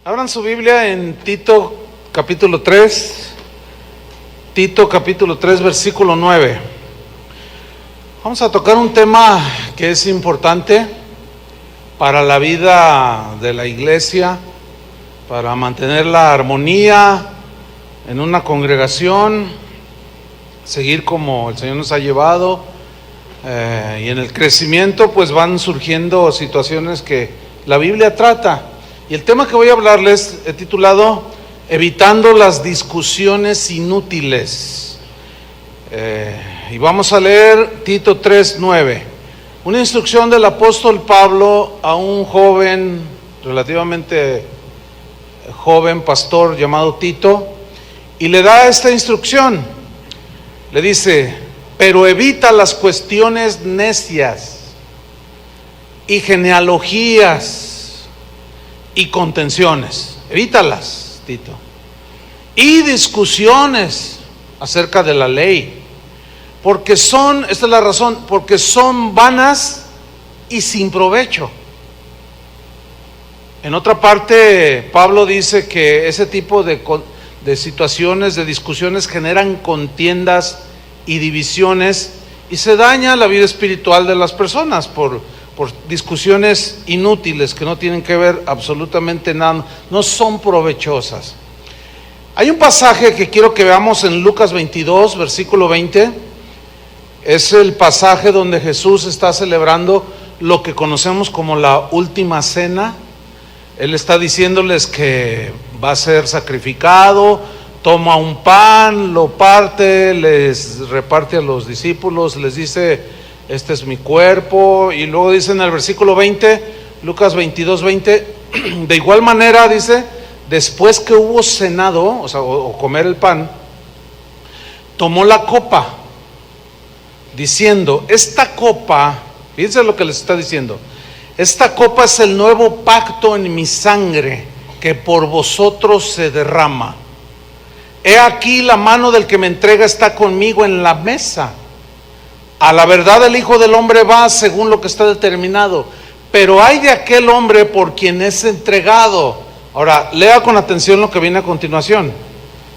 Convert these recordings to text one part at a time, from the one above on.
Abran su Biblia en Tito capítulo 3, versículo 9. Vamos a tocar un tema que es importante para la vida de la iglesia, para mantener la armonía en una congregación, seguir como el Señor nos ha llevado, y en el crecimiento pues van surgiendo situaciones que la Biblia trata. Y el tema que voy a hablarles he titulado Evitando las discusiones inútiles. Y vamos a leer Tito 3:9, una instrucción del apóstol Pablo a un joven, relativamente joven pastor llamado Tito, y le da esta instrucción. Le dice: pero evita las cuestiones necias y genealogías y contenciones, evítalas, Tito, y discusiones acerca de la ley, porque esta es la razón, porque son vanas y sin provecho. En otra parte, Pablo dice que ese tipo de situaciones, de discusiones, generan contiendas y divisiones, y se daña la vida espiritual de las personas por discusiones inútiles que no tienen que ver absolutamente nada, no son provechosas. Hay un pasaje que quiero que veamos en Lucas 22, versículo 20. Es el pasaje donde Jesús está celebrando lo que conocemos como la última cena. Él está diciéndoles que va a ser sacrificado, toma un pan, lo parte, les reparte a los discípulos, les dice: este es mi cuerpo. Y luego dice en el versículo 20, Lucas 22, 20, de igual manera dice, después que hubo cenado, o comer el pan, tomó la copa, diciendo: esta copa, fíjense lo que les está diciendo, esta copa es el nuevo pacto en mi sangre, que por vosotros se derrama. He aquí la mano del que me entrega está conmigo en la mesa. A la verdad el Hijo del Hombre va según lo que está determinado, pero hay de aquel hombre por quien es entregado. Ahora, lea con atención lo que viene a continuación,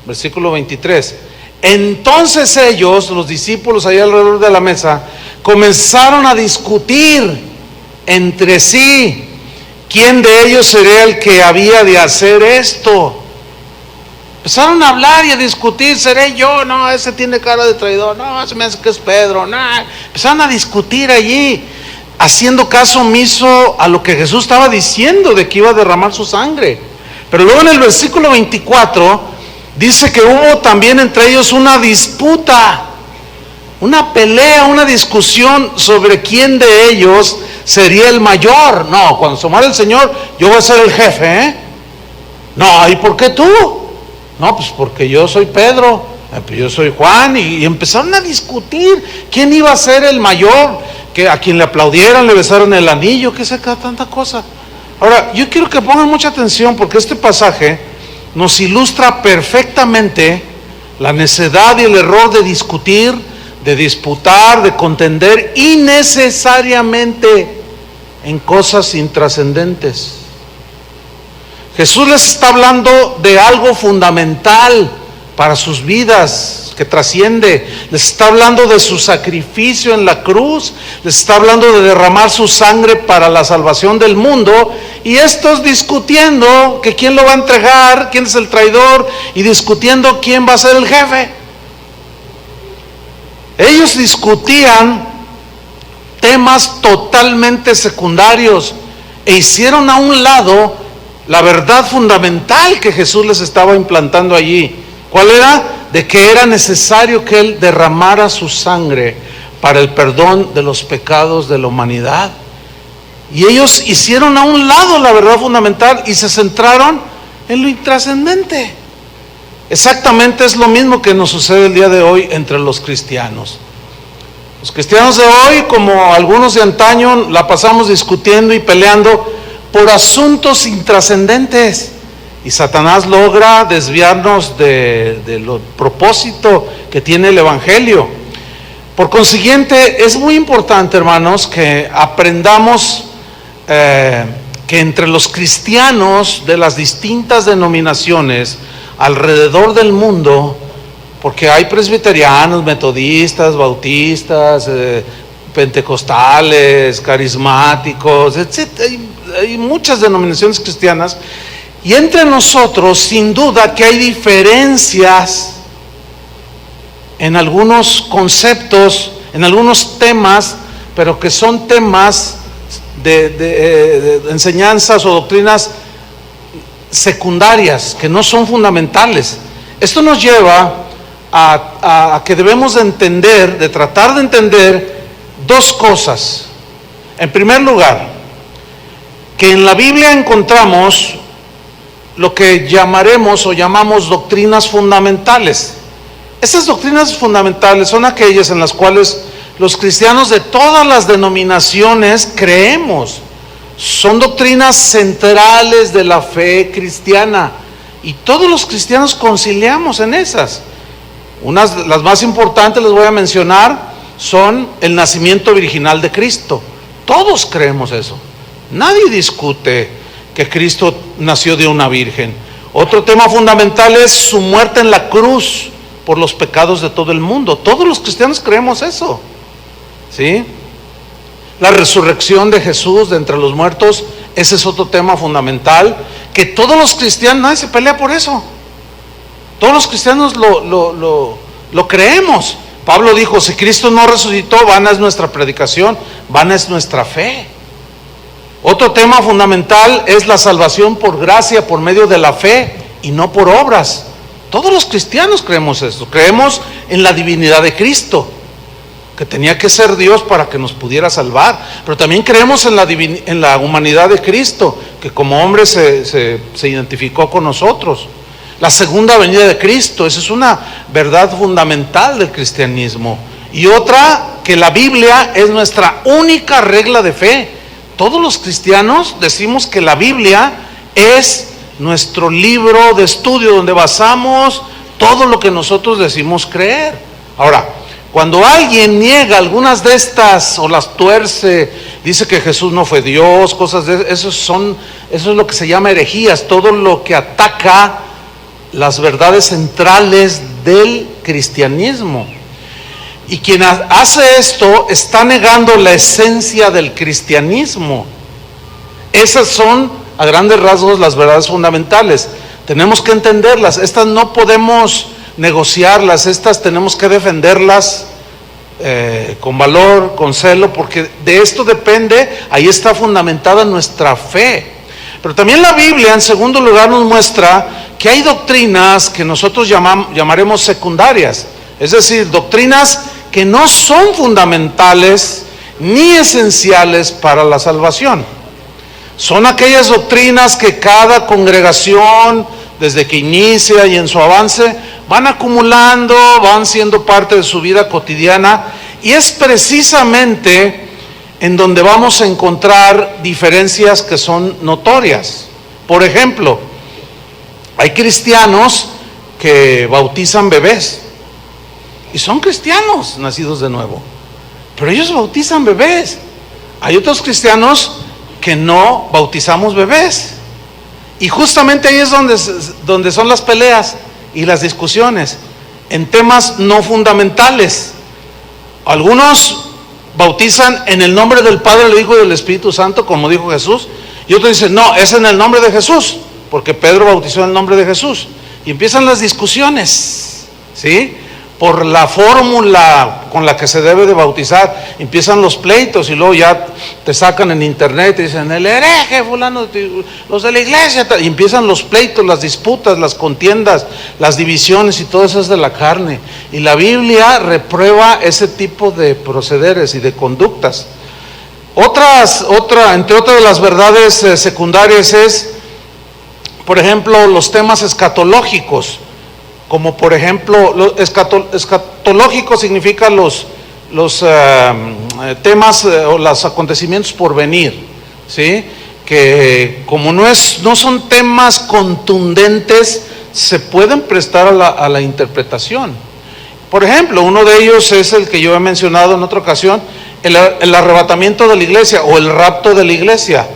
versículo 23. Entonces ellos, los discípulos ahí alrededor de la mesa, comenzaron a discutir entre sí quién de ellos sería el que había de hacer esto. Empezaron a hablar y a discutir: ¿seré yo? No, ese tiene cara de traidor. No, se me hace que es Pedro. No. Empezaron a discutir allí, haciendo caso omiso a lo que Jesús estaba diciendo de que iba a derramar su sangre. Pero luego en el versículo 24 dice que hubo también entre ellos una disputa, una pelea, una discusión sobre quién de ellos sería el mayor. No, cuando se muera el Señor, yo voy a ser el jefe, No, ¿y por qué tú? No, pues porque yo soy Pedro, pues yo soy Juan, y empezaron a discutir quién iba a ser el mayor, que a quien le aplaudieran, le besaron el anillo, que se tanta cosa. Ahora, yo quiero que pongan mucha atención, porque este pasaje nos ilustra perfectamente la necedad y el error de discutir, de disputar, de contender innecesariamente en cosas intrascendentes. Jesús les está hablando de algo fundamental para sus vidas, que trasciende. Les está hablando de su sacrificio en la cruz, les está hablando de derramar su sangre para la salvación del mundo, y estos discutiendo que quién lo va a entregar, quién es el traidor, y discutiendo quién va a ser el jefe. Ellos discutían temas totalmente secundarios e hicieron a un lado la verdad fundamental que Jesús les estaba implantando allí. ¿Cuál era? De que era necesario que Él derramara su sangre para el perdón de los pecados de la humanidad. Y ellos hicieron a un lado la verdad fundamental y se centraron en lo intrascendente. Exactamente es lo mismo que nos sucede el día de hoy entre los cristianos. Los cristianos de hoy, como algunos de antaño, la pasamos discutiendo y peleando por asuntos intrascendentes, y Satanás logra desviarnos del propósito que tiene el Evangelio. Por consiguiente, es muy importante, hermanos, que aprendamos que entre los cristianos de las distintas denominaciones alrededor del mundo, porque hay presbiterianos, metodistas, bautistas, pentecostales, carismáticos, etc. Hay muchas denominaciones cristianas, y entre nosotros sin duda que hay diferencias en algunos conceptos, en algunos temas, pero que son temas de enseñanzas o doctrinas secundarias, que no son fundamentales. Esto nos lleva a que debemos de entender, de tratar de entender dos cosas. En primer lugar, que en la Biblia encontramos lo que llamaremos o llamamos doctrinas fundamentales. Esas doctrinas fundamentales son aquellas en las cuales los cristianos de todas las denominaciones creemos. Son doctrinas centrales de la fe cristiana, y todos los cristianos conciliamos en esas. Las más importantes, les voy a mencionar, son el nacimiento virginal de Cristo. Todos creemos eso. Nadie discute que Cristo nació de una virgen. Otro tema fundamental es su muerte en la cruz por los pecados de todo el mundo. Todos los cristianos creemos eso, ¿sí? La resurrección de Jesús de entre los muertos, ese es otro tema fundamental, que todos los cristianos, nadie se pelea por eso. Todos los cristianos lo creemos. Pablo dijo, si Cristo no resucitó, vana es nuestra predicación, vana es nuestra fe. Otro tema fundamental es la salvación por gracia, por medio de la fe y no por obras. Todos los cristianos creemos esto. Creemos en la divinidad de Cristo, que tenía que ser Dios para que nos pudiera salvar, pero también creemos en la humanidad de Cristo, que como hombre se identificó con nosotros. La segunda venida de Cristo, esa es una verdad fundamental del cristianismo. Y otra, que la Biblia es nuestra única regla de fe. Todos los cristianos decimos que la Biblia es nuestro libro de estudio, donde basamos todo lo que nosotros decimos creer. Ahora, cuando alguien niega algunas de estas o las tuerce, dice que Jesús no fue Dios, cosas de eso es lo que se llama herejías, todo lo que ataca las verdades centrales del cristianismo. Y quien hace esto está negando la esencia del cristianismo. Esas son, a grandes rasgos, las verdades fundamentales. Tenemos que entenderlas. Estas no podemos negociarlas, estas tenemos que defenderlas con valor, con celo, porque de esto depende, ahí está fundamentada nuestra fe. Pero también la Biblia, en segundo lugar, nos muestra que hay doctrinas que nosotros llamaremos secundarias, es decir, doctrinas que no son fundamentales ni esenciales para la salvación. Son aquellas doctrinas que cada congregación, desde que inicia y en su avance, van acumulando, van siendo parte de su vida cotidiana, y es precisamente en donde vamos a encontrar diferencias que son notorias. Por ejemplo, hay cristianos que bautizan bebés, y son cristianos nacidos de nuevo, pero ellos bautizan bebés. Hay otros cristianos que no bautizamos bebés, y justamente ahí es donde son las peleas y las discusiones en temas no fundamentales. Algunos bautizan en el nombre del Padre, del Hijo y del Espíritu Santo, como dijo Jesús, y otros dicen, no, es en el nombre de Jesús, porque Pedro bautizó en el nombre de Jesús. Y empiezan las discusiones, ¿sí?, por la fórmula con la que se debe de bautizar. Empiezan los pleitos, y luego ya te sacan en internet y dicen, el hereje fulano, los de la iglesia, y empiezan los pleitos, las disputas, las contiendas, las divisiones, y todo eso es de la carne. Y la Biblia reprueba ese tipo de procederes y de conductas. Entre otras de las verdades secundarias es, por ejemplo, los temas escatológicos. Como por ejemplo, escatológico significa los temas o los acontecimientos por venir, ¿sí? Que como no son temas contundentes, se pueden prestar a la interpretación. Por ejemplo, uno de ellos es el que yo he mencionado en otra ocasión, el arrebatamiento de la iglesia o el rapto de la iglesia.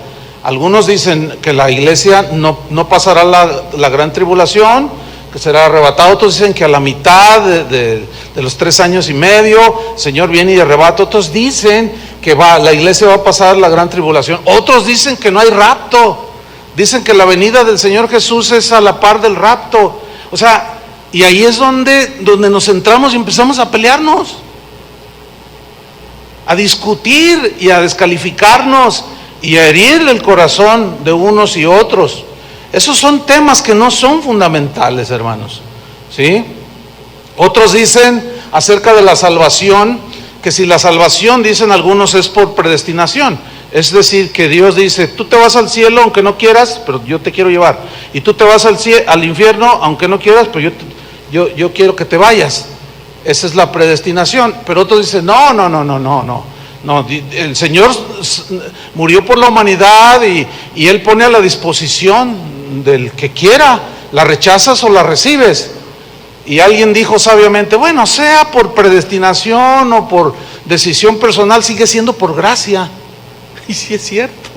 Algunos dicen que la iglesia no pasará la gran tribulación, que será arrebatado. Otros dicen que a la mitad de los 3 años y medio, el Señor viene y arrebata. Otros dicen que la iglesia va a pasar la gran tribulación. Otros dicen que no hay rapto. Dicen que la venida del Señor Jesús es a la par del rapto. O sea, y ahí es donde nos centramos y empezamos a pelearnos, a discutir y a descalificarnos y a herir el corazón de unos y otros. Esos son temas que no son fundamentales, hermanos, ¿sí? Otros dicen acerca de la salvación, que si la salvación, dicen algunos, es por predestinación. Es decir, que Dios dice, tú te vas al cielo aunque no quieras, pero yo te quiero llevar. Y tú te vas al infierno aunque no quieras, pero yo quiero que te vayas. Esa es la predestinación. Pero otros dicen, no, el Señor murió por la humanidad y Él pone a la disposición del que quiera, la rechazas o la recibes. Y alguien dijo sabiamente, bueno, sea por predestinación o por decisión personal, sigue siendo por gracia. Y sí es cierto.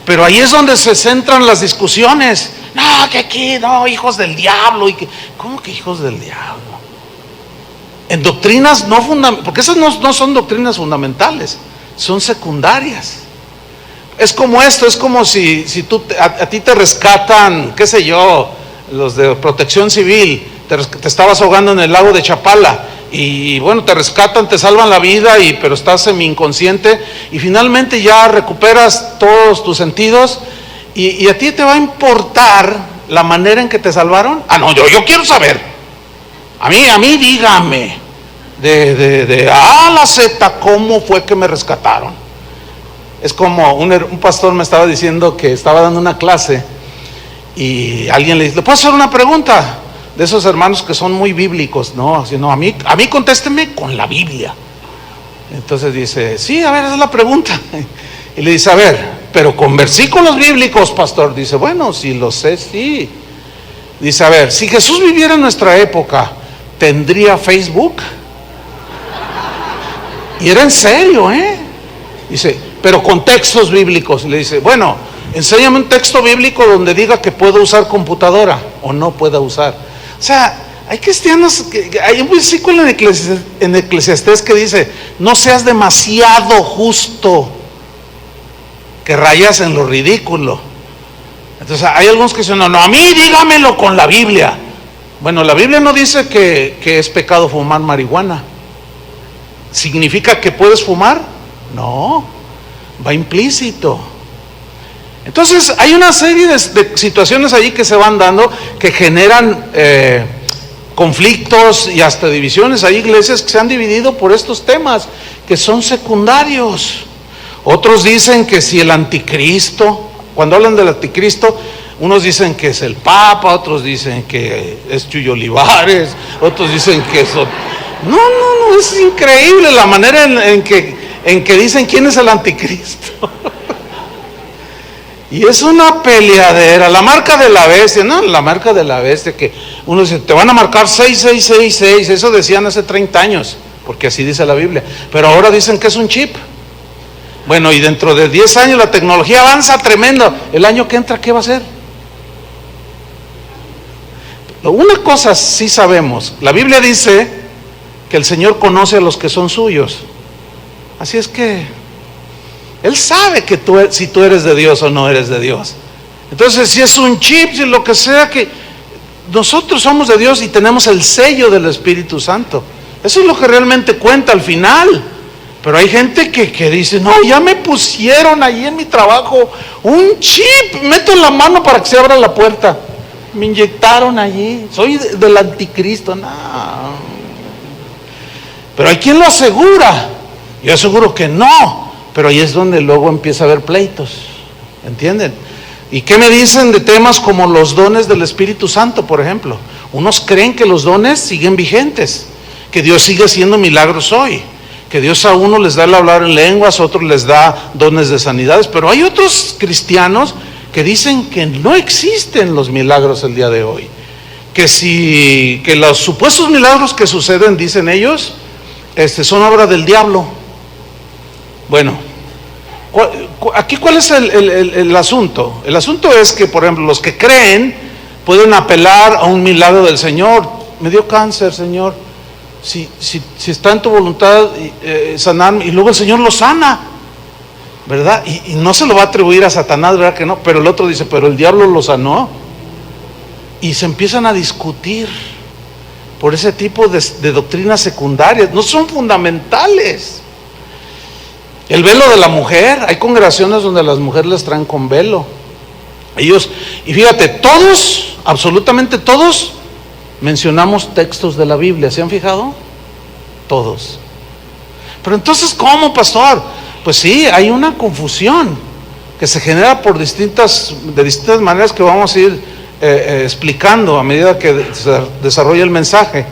Pero ahí es donde se centran las discusiones. No, que aquí, no, hijos del diablo. ¿Cómo que hijos del diablo? En doctrinas no fundamentales, porque esas no son doctrinas fundamentales, son secundarias. Es como esto, es como si a ti te rescatan, qué sé yo, los de Protección Civil, te estabas ahogando en el lago de Chapala, y bueno, te rescatan, te salvan la vida, pero estás semi-inconsciente, y finalmente ya recuperas todos tus sentidos, y a ti te va a importar la manera en que te salvaron. No, yo quiero saber. A mí dígame, de A a la Z, ¿cómo fue que me rescataron? Es como un pastor me estaba diciendo que estaba dando una clase y alguien le dice, ¿le puedo hacer una pregunta? De esos hermanos que son muy bíblicos, ¿no? Así, no, a mí contésteme con la Biblia. Entonces dice, sí, a ver, esa es la pregunta. Y le dice, a ver, pero con versículos bíblicos, pastor. Dice, bueno, si lo sé, sí. Dice, a ver, si Jesús viviera en nuestra época, ¿tendría Facebook? Y era en serio, Dice, pero con textos bíblicos. Le dice, bueno, enséñame un texto bíblico donde diga que puedo usar computadora o no pueda usar. O sea, hay cristianos, hay un versículo en Eclesiastés que dice, no seas demasiado justo, que rayas en lo ridículo. Entonces hay algunos que dicen, no, a mí dígamelo con la Biblia. Bueno, la Biblia no dice que es pecado fumar marihuana. ¿Significa que puedes fumar? No, va implícito. Entonces hay una serie de situaciones allí que se van dando que generan conflictos y hasta divisiones. Hay iglesias que se han dividido por estos temas que son secundarios. Otros dicen que si el anticristo, cuando hablan del anticristo, unos dicen que es el Papa, otros dicen que es Chuyo Olivares, otros dicen que eso. No, es increíble la manera en que dicen quién es el anticristo. Y es una peleadera, la marca de la bestia, ¿no? La marca de la bestia, que uno dice, te van a marcar 6666, eso decían hace 30 años, porque así dice la Biblia, pero ahora dicen que es un chip. Bueno, y dentro de 10 años la tecnología avanza tremendo, el año que entra, ¿qué va a ser? Una cosa sí sabemos, la Biblia dice que el Señor conoce a los que son suyos, así es que Él sabe que si tú eres de Dios o no eres de Dios. Entonces, si es un chip, si lo que sea, que nosotros somos de Dios y tenemos el sello del Espíritu Santo, eso es lo que realmente cuenta al final. Pero hay gente que dice, no, ya me pusieron ahí en mi trabajo un chip, meto la mano para que se abra la puerta, me inyectaron allí, soy del anticristo. No, pero hay quien lo asegura, yo aseguro que no, pero ahí es donde luego empieza a haber pleitos, ¿entienden? ¿Y qué me dicen de temas como los dones del Espíritu Santo, por ejemplo? Unos creen que los dones siguen vigentes, que Dios sigue haciendo milagros hoy, que Dios a uno les da el hablar en lenguas, a otros les da dones de sanidades, pero hay otros cristianos que dicen que no existen los milagros el día de hoy, que los supuestos milagros que suceden, dicen ellos, son obra del diablo. Bueno, aquí ¿cuál es el asunto? El asunto es que, por ejemplo, los que creen pueden apelar a un milagro del Señor. Me dio cáncer, Señor. Si está en tu voluntad sanarme, y luego el Señor lo sana, ¿verdad? Y no se lo va a atribuir a Satanás, ¿verdad que no? Pero el otro dice, pero el diablo lo sanó. Y se empiezan a discutir por ese tipo de doctrinas secundarias, no son fundamentales. El velo de la mujer, hay congregaciones donde a las mujeres les traen con velo. Y fíjate, todos, absolutamente todos, mencionamos textos de la Biblia, ¿se han fijado? Todos. Pero entonces, ¿cómo, pastor? Pues sí, hay una confusión que se genera de distintas maneras que vamos a ir explicando a medida que se desarrolla el mensaje.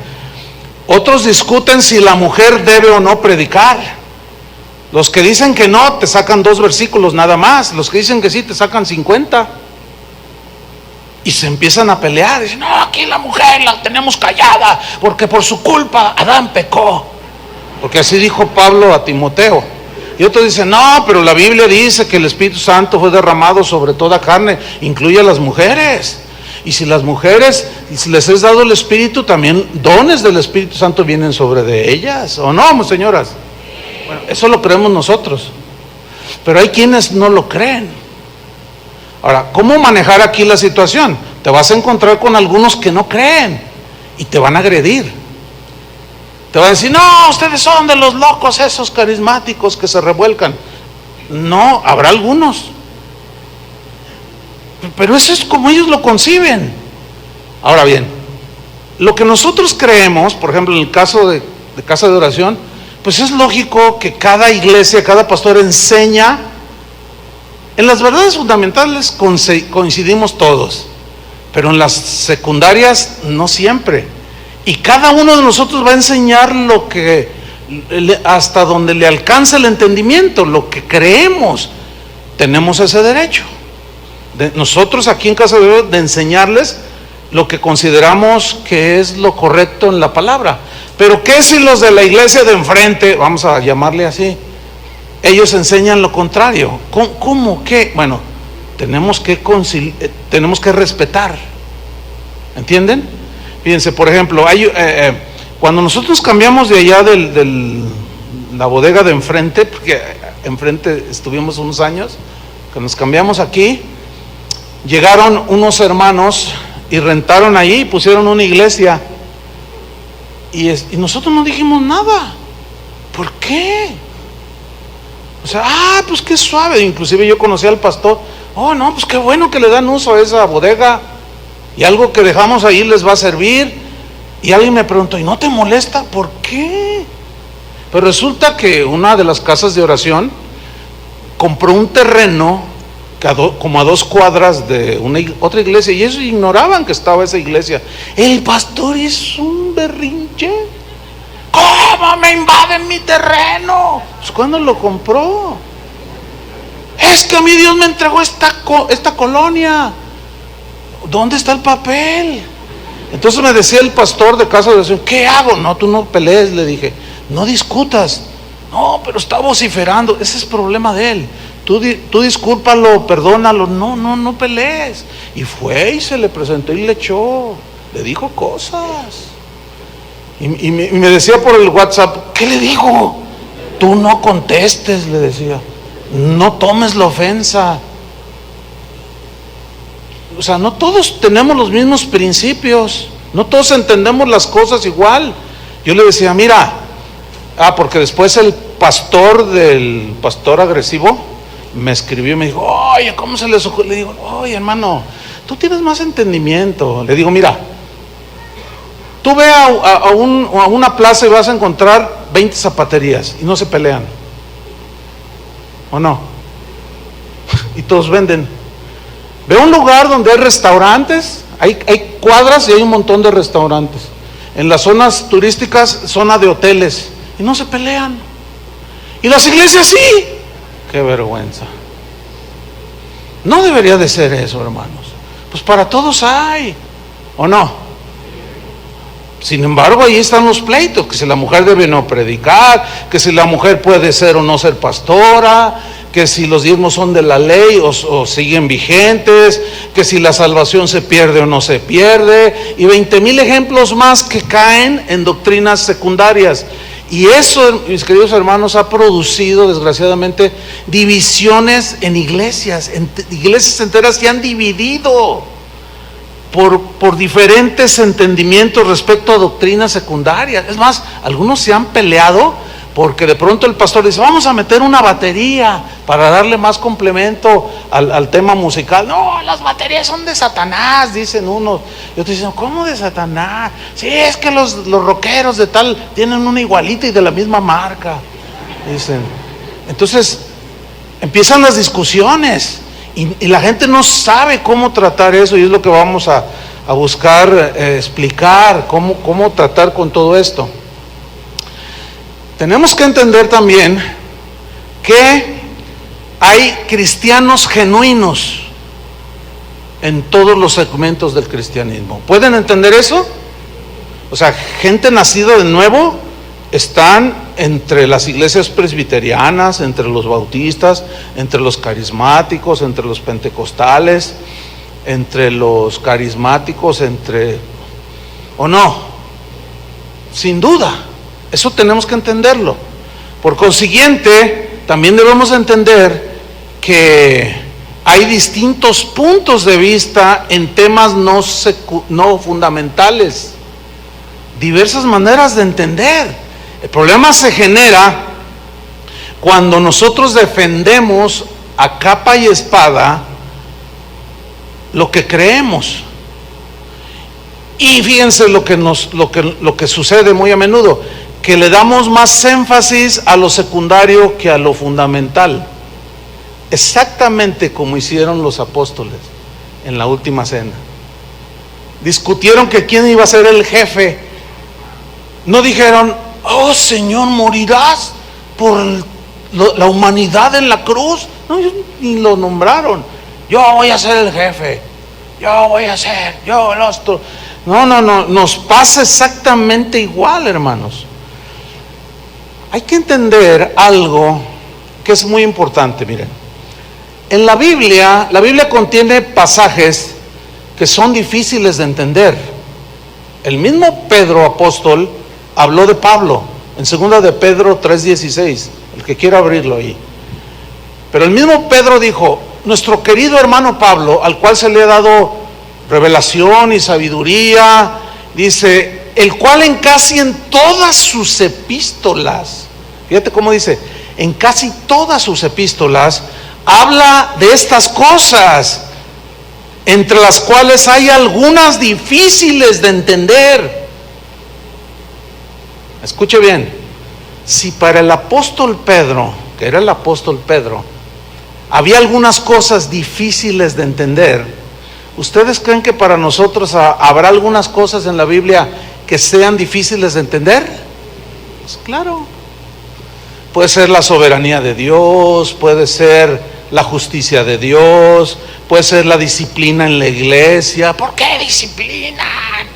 Otros discuten si la mujer debe o no predicar. Los que dicen que no, te sacan 2 versículos nada más. Los que dicen que sí, te sacan 50. Y se empiezan a pelear. Dicen, no, aquí la mujer la tenemos callada, porque por su culpa Adán pecó. Porque así dijo Pablo a Timoteo. Y otros dicen, no, pero la Biblia dice que el Espíritu Santo fue derramado sobre toda carne, incluye a las mujeres. Y si las mujeres, si les es dado el Espíritu, también dones del Espíritu Santo vienen sobre de ellas. ¿O no, señoras? Bueno, eso lo creemos nosotros. Pero hay quienes no lo creen. Ahora, ¿cómo manejar aquí la situación? Te vas a encontrar con algunos que no creen y te van a agredir. Te van a decir, no, ustedes son de los locos esos carismáticos que se revuelcan. No, habrá algunos. Pero eso es como ellos lo conciben. Ahora bien, lo que nosotros creemos, por ejemplo, en el caso de casa de oración, pues es lógico que cada iglesia, cada pastor enseña. En las verdades fundamentales coincidimos todos, pero en las secundarias no siempre. Y cada uno de nosotros va a enseñar lo que, hasta donde le alcance el entendimiento, lo que creemos. Tenemos ese derecho. Nosotros aquí en Casa de Dios, de enseñarles lo que consideramos que es lo correcto en la palabra. Pero ¿qué si los de la iglesia de enfrente, vamos a llamarle así, ellos enseñan lo contrario? ¿Cómo? ¿Qué? Bueno, tenemos que respetar. ¿Entienden? Fíjense, por ejemplo, cuando nosotros cambiamos de allá de la bodega de enfrente, porque enfrente estuvimos unos años, que nos cambiamos aquí, llegaron unos hermanos y rentaron ahí y pusieron una iglesia. Y nosotros no dijimos nada. ¿Por qué? O sea, pues qué suave. Inclusive yo conocí al pastor. Oh, no, pues qué bueno que le dan uso a esa bodega. Y algo que dejamos ahí les va a servir. Y alguien me preguntó, ¿y no te molesta? ¿Por qué? Pero resulta que una de las casas de oración compró un terreno como a 2 cuadras de otra iglesia, y ellos ignoraban que estaba esa iglesia. El pastor hizo un berrinche. ¿Cómo me invaden mi terreno? Pues ¿cuándo lo compró? Es que a mí Dios me entregó esta colonia. ¿Dónde está el papel? Entonces me decía el pastor de casa de oración, ¿qué hago? No, tú no pelees, le dije, no discutas. No, pero está vociferando. Ese es problema de él. Tú discúlpalo, perdónalo. No pelees. Y fue y se le presentó y le echó, le dijo cosas. Y me decía por el WhatsApp, ¿qué le digo? Tú no contestes, le decía. No tomes la ofensa. O sea, no todos tenemos los mismos principios. No todos entendemos las cosas igual. Yo le decía, mira, porque después el pastor del pastor agresivo me escribió y me dijo, oye, ¿cómo se les ocurre? Le digo, oye, hermano, tú tienes más entendimiento. Le digo, mira, tú ve a una plaza y vas a encontrar 20 zapaterías y no se pelean, ¿o no? Y todos venden. Ve a un lugar donde hay restaurantes, hay cuadras y hay un montón de restaurantes. En las zonas turísticas, zona de hoteles, y no se pelean. Y las iglesias sí. Qué vergüenza. No debería de ser eso, hermanos. Pues para todos hay, ¿o no? Sin embargo, ahí están los pleitos, que si la mujer debe no predicar, que si la mujer puede ser o no ser pastora, que si los diezmos son de la ley o siguen vigentes, que si la salvación se pierde o no se pierde, y 20,000 ejemplos más que caen en doctrinas secundarias. Y eso, mis queridos hermanos, ha producido desgraciadamente divisiones en iglesias enteras se han dividido por diferentes entendimientos respecto a doctrinas secundarias. Es más, algunos se han peleado porque de pronto el pastor dice: vamos a meter una batería para darle más complemento al tema musical. No, las baterías son de Satanás, dicen unos. Y otros dicen: ¿cómo de Satanás? Sí, es que los rockeros de tal tienen una igualita y de la misma marca, dicen. Entonces empiezan las discusiones y la gente no sabe cómo tratar eso, y es lo que vamos a buscar explicar, cómo tratar con todo esto. Tenemos que entender también que hay cristianos genuinos en todos los segmentos del cristianismo. ¿Pueden entender eso? O sea, gente nacida de nuevo están entre las iglesias presbiterianas, entre los bautistas, entre los carismáticos, entre los pentecostales, entre los carismáticos, ¿o no? Sin duda. Eso tenemos que entenderlo. Por consiguiente, también debemos entender que hay distintos puntos de vista en temas no fundamentales, diversas maneras de entender. El problema se genera cuando nosotros defendemos a capa y espada lo que creemos. Y fíjense lo que sucede muy a menudo, que le damos más énfasis a lo secundario que a lo fundamental, exactamente como hicieron los apóstoles en la última cena. Discutieron que quién iba a ser el jefe. No dijeron: oh Señor, morirás por la humanidad en la cruz. No, ni lo nombraron. Yo voy a ser el jefe, yo el otro. No, nos pasa exactamente igual, hermanos. Hay que entender algo que es muy importante. Miren, en la Biblia contiene pasajes que son difíciles de entender. El mismo Pedro apóstol habló de Pablo en 2 de Pedro 3:16, el que quiera abrirlo ahí. Pero el mismo Pedro dijo: nuestro querido hermano Pablo, al cual se le ha dado revelación y sabiduría, dice, el cual en todas sus epístolas, fíjate cómo dice, en casi todas sus epístolas habla de estas cosas, entre las cuales hay algunas difíciles de entender. Escuche bien, si para el apóstol Pedro, que era el apóstol Pedro, había algunas cosas difíciles de entender, ¿ustedes creen que para nosotros habrá algunas cosas en la Biblia que sean difíciles de entender? Pues claro. Puede ser la soberanía de Dios, puede ser la justicia de Dios, puede ser la disciplina en la iglesia. ¿Por qué disciplinan?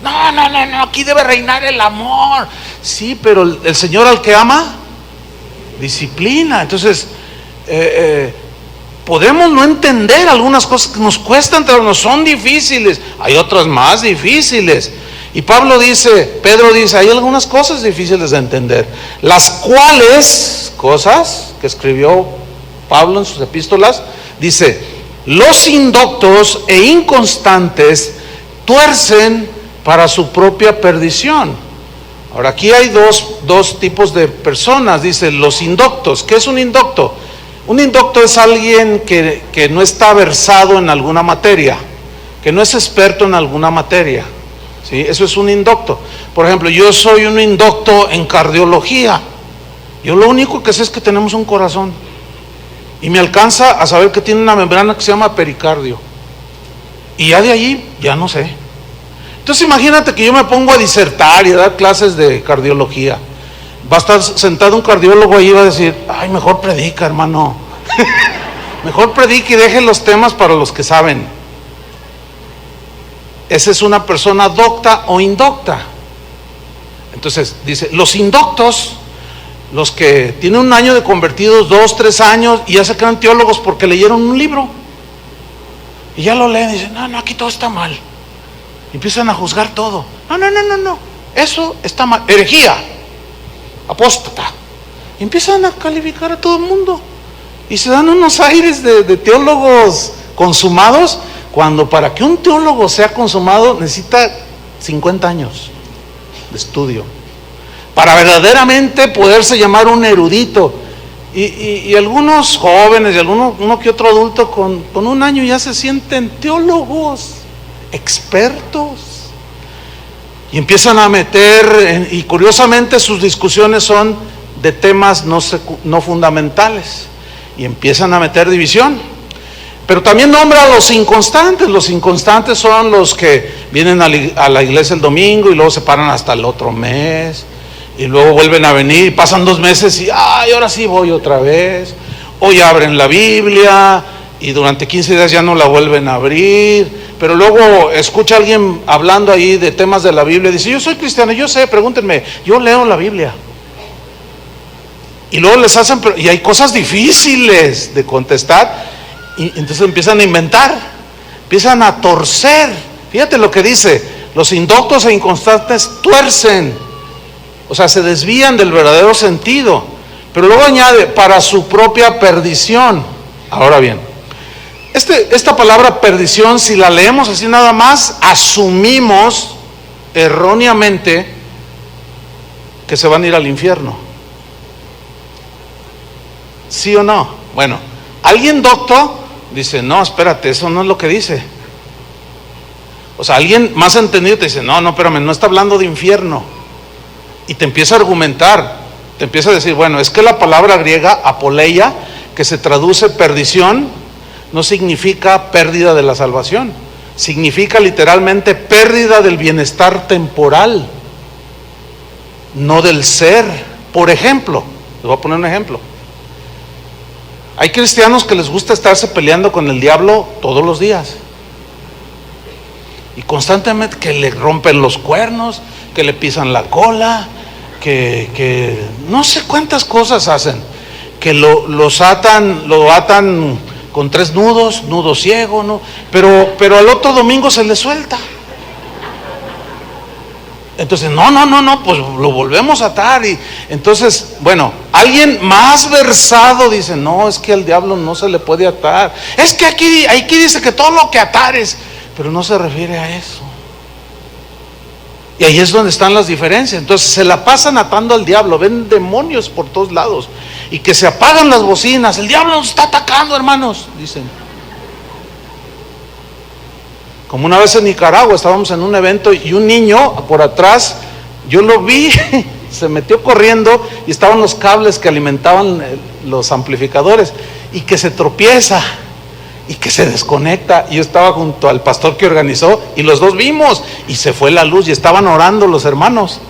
No, aquí debe reinar el amor. Sí, pero el Señor al que ama, disciplina. Entonces, podemos no entender algunas cosas que nos cuestan, pero no son difíciles. Hay otras más difíciles. Y Pedro dice, hay algunas cosas difíciles de entender, las cuales, cosas que escribió Pablo en sus epístolas, dice, los indoctos e inconstantes tuercen para su propia perdición. Ahora, aquí hay dos tipos de personas. Dice, los indoctos. ¿Qué es un indocto? Un indocto es alguien que no está versado en alguna materia, que no es experto en alguna materia. ¿Sí? Eso es un indocto. Por ejemplo, yo soy un indocto en cardiología. Yo lo único que sé es que tenemos un corazón, y me alcanza a saber que tiene una membrana que se llama pericardio, y ya de allí ya no sé. Entonces imagínate que yo me pongo a disertar y a dar clases de cardiología. Va a estar sentado un cardiólogo ahí y va a decir, ay, mejor predica, hermano. Mejor predica y deje los temas para los que saben. Esa es una persona docta o indocta. Entonces dice, los indoctos los que tienen 1 año de convertidos, 2, 3 años, y ya se quedan teólogos porque leyeron un libro. Y ya lo leen y dicen, no, aquí todo está mal. Y empiezan a juzgar todo. No, eso está mal. Herejía, apóstata. Y empiezan a calificar a todo el mundo. Y se dan unos aires de teólogos consumados, cuando para que un teólogo sea consumado necesita 50 años de estudio para verdaderamente poderse llamar un erudito. Y algunos jóvenes y uno que otro adulto con 1 año ya se sienten teólogos, expertos, y empiezan a meter, y curiosamente sus discusiones son de temas no fundamentales, y empiezan a meter división. Pero también nombra a los inconstantes. Los inconstantes son los que vienen a la iglesia el domingo y luego se paran hasta el otro mes, y luego vuelven a venir, pasan 2 meses y ahora sí voy otra vez. Hoy abren la Biblia y durante 15 días ya no la vuelven a abrir, pero luego escucha a alguien hablando ahí de temas de la Biblia y dice, yo soy cristiano, yo sé, pregúntenme, yo leo la Biblia. Y luego les hacen, y hay cosas difíciles de contestar, y entonces empiezan a inventar, empiezan a torcer. Fíjate lo que dice, los indoctos e inconstantes tuercen, o sea, se desvían del verdadero sentido, pero luego añade, para su propia perdición. Ahora bien, esta palabra perdición, si la leemos así nada más, asumimos erróneamente que se van a ir al infierno. ¿Sí o no? Bueno, alguien docto dice, no, espérate, eso no es lo que dice. O sea, alguien más entendido te dice, no, espérame, no está hablando de infierno. Y te empieza a argumentar, te empieza a decir, bueno, es que la palabra griega apoleia, que se traduce perdición, no significa pérdida de la salvación, significa literalmente pérdida del bienestar temporal, no del ser. Por ejemplo, les voy a poner un ejemplo. Hay cristianos que les gusta estarse peleando con el diablo todos los días, y constantemente que le rompen los cuernos, que le pisan la cola, que no sé cuántas cosas hacen, que lo atan con 3 nudos, nudo ciego, ¿no? Pero al otro domingo se le suelta. Entonces, no, pues lo volvemos a atar. Y entonces, bueno, alguien más versado dice, no, es que al diablo no se le puede atar. Es que aquí dice que todo lo que atares, pero no se refiere a eso. Y ahí es donde están las diferencias. Entonces se la pasan atando al diablo, ven demonios por todos lados, y que se apagan las bocinas, el diablo nos está atacando, hermanos, dicen. Como una vez en Nicaragua estábamos en un evento y un niño por atrás, yo lo vi, se metió corriendo y estaban los cables que alimentaban los amplificadores, y que se tropieza y que se desconecta. Y yo estaba junto al pastor que organizó y los dos vimos, y se fue la luz y estaban orando los hermanos,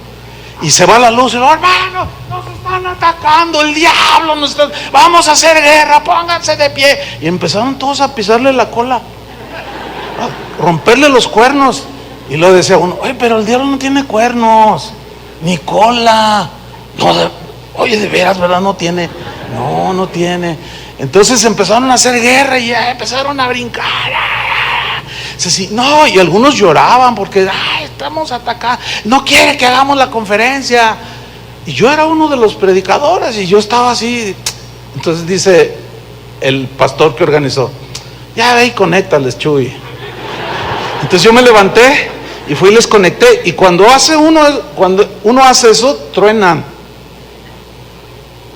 y se va la luz y hermano, nos están atacando, el diablo nos está, vamos a hacer guerra, pónganse de pie. Y empezaron todos a pisarle la cola, a romperle los cuernos. Y luego decía uno, oye, pero el diablo no tiene cuernos ni cola. No, oye, de veras, ¿verdad? No tiene. No tiene. Entonces empezaron a hacer guerra y ya empezaron a brincar. No, y algunos lloraban porque estamos atacados, no quiere que hagamos la conferencia. Y yo era uno de los predicadores y yo estaba así. Entonces dice el pastor que organizó, ya ve y conéctales, Chuy. Entonces yo me levanté y fui y les conecté. Y cuando uno hace eso, truenan,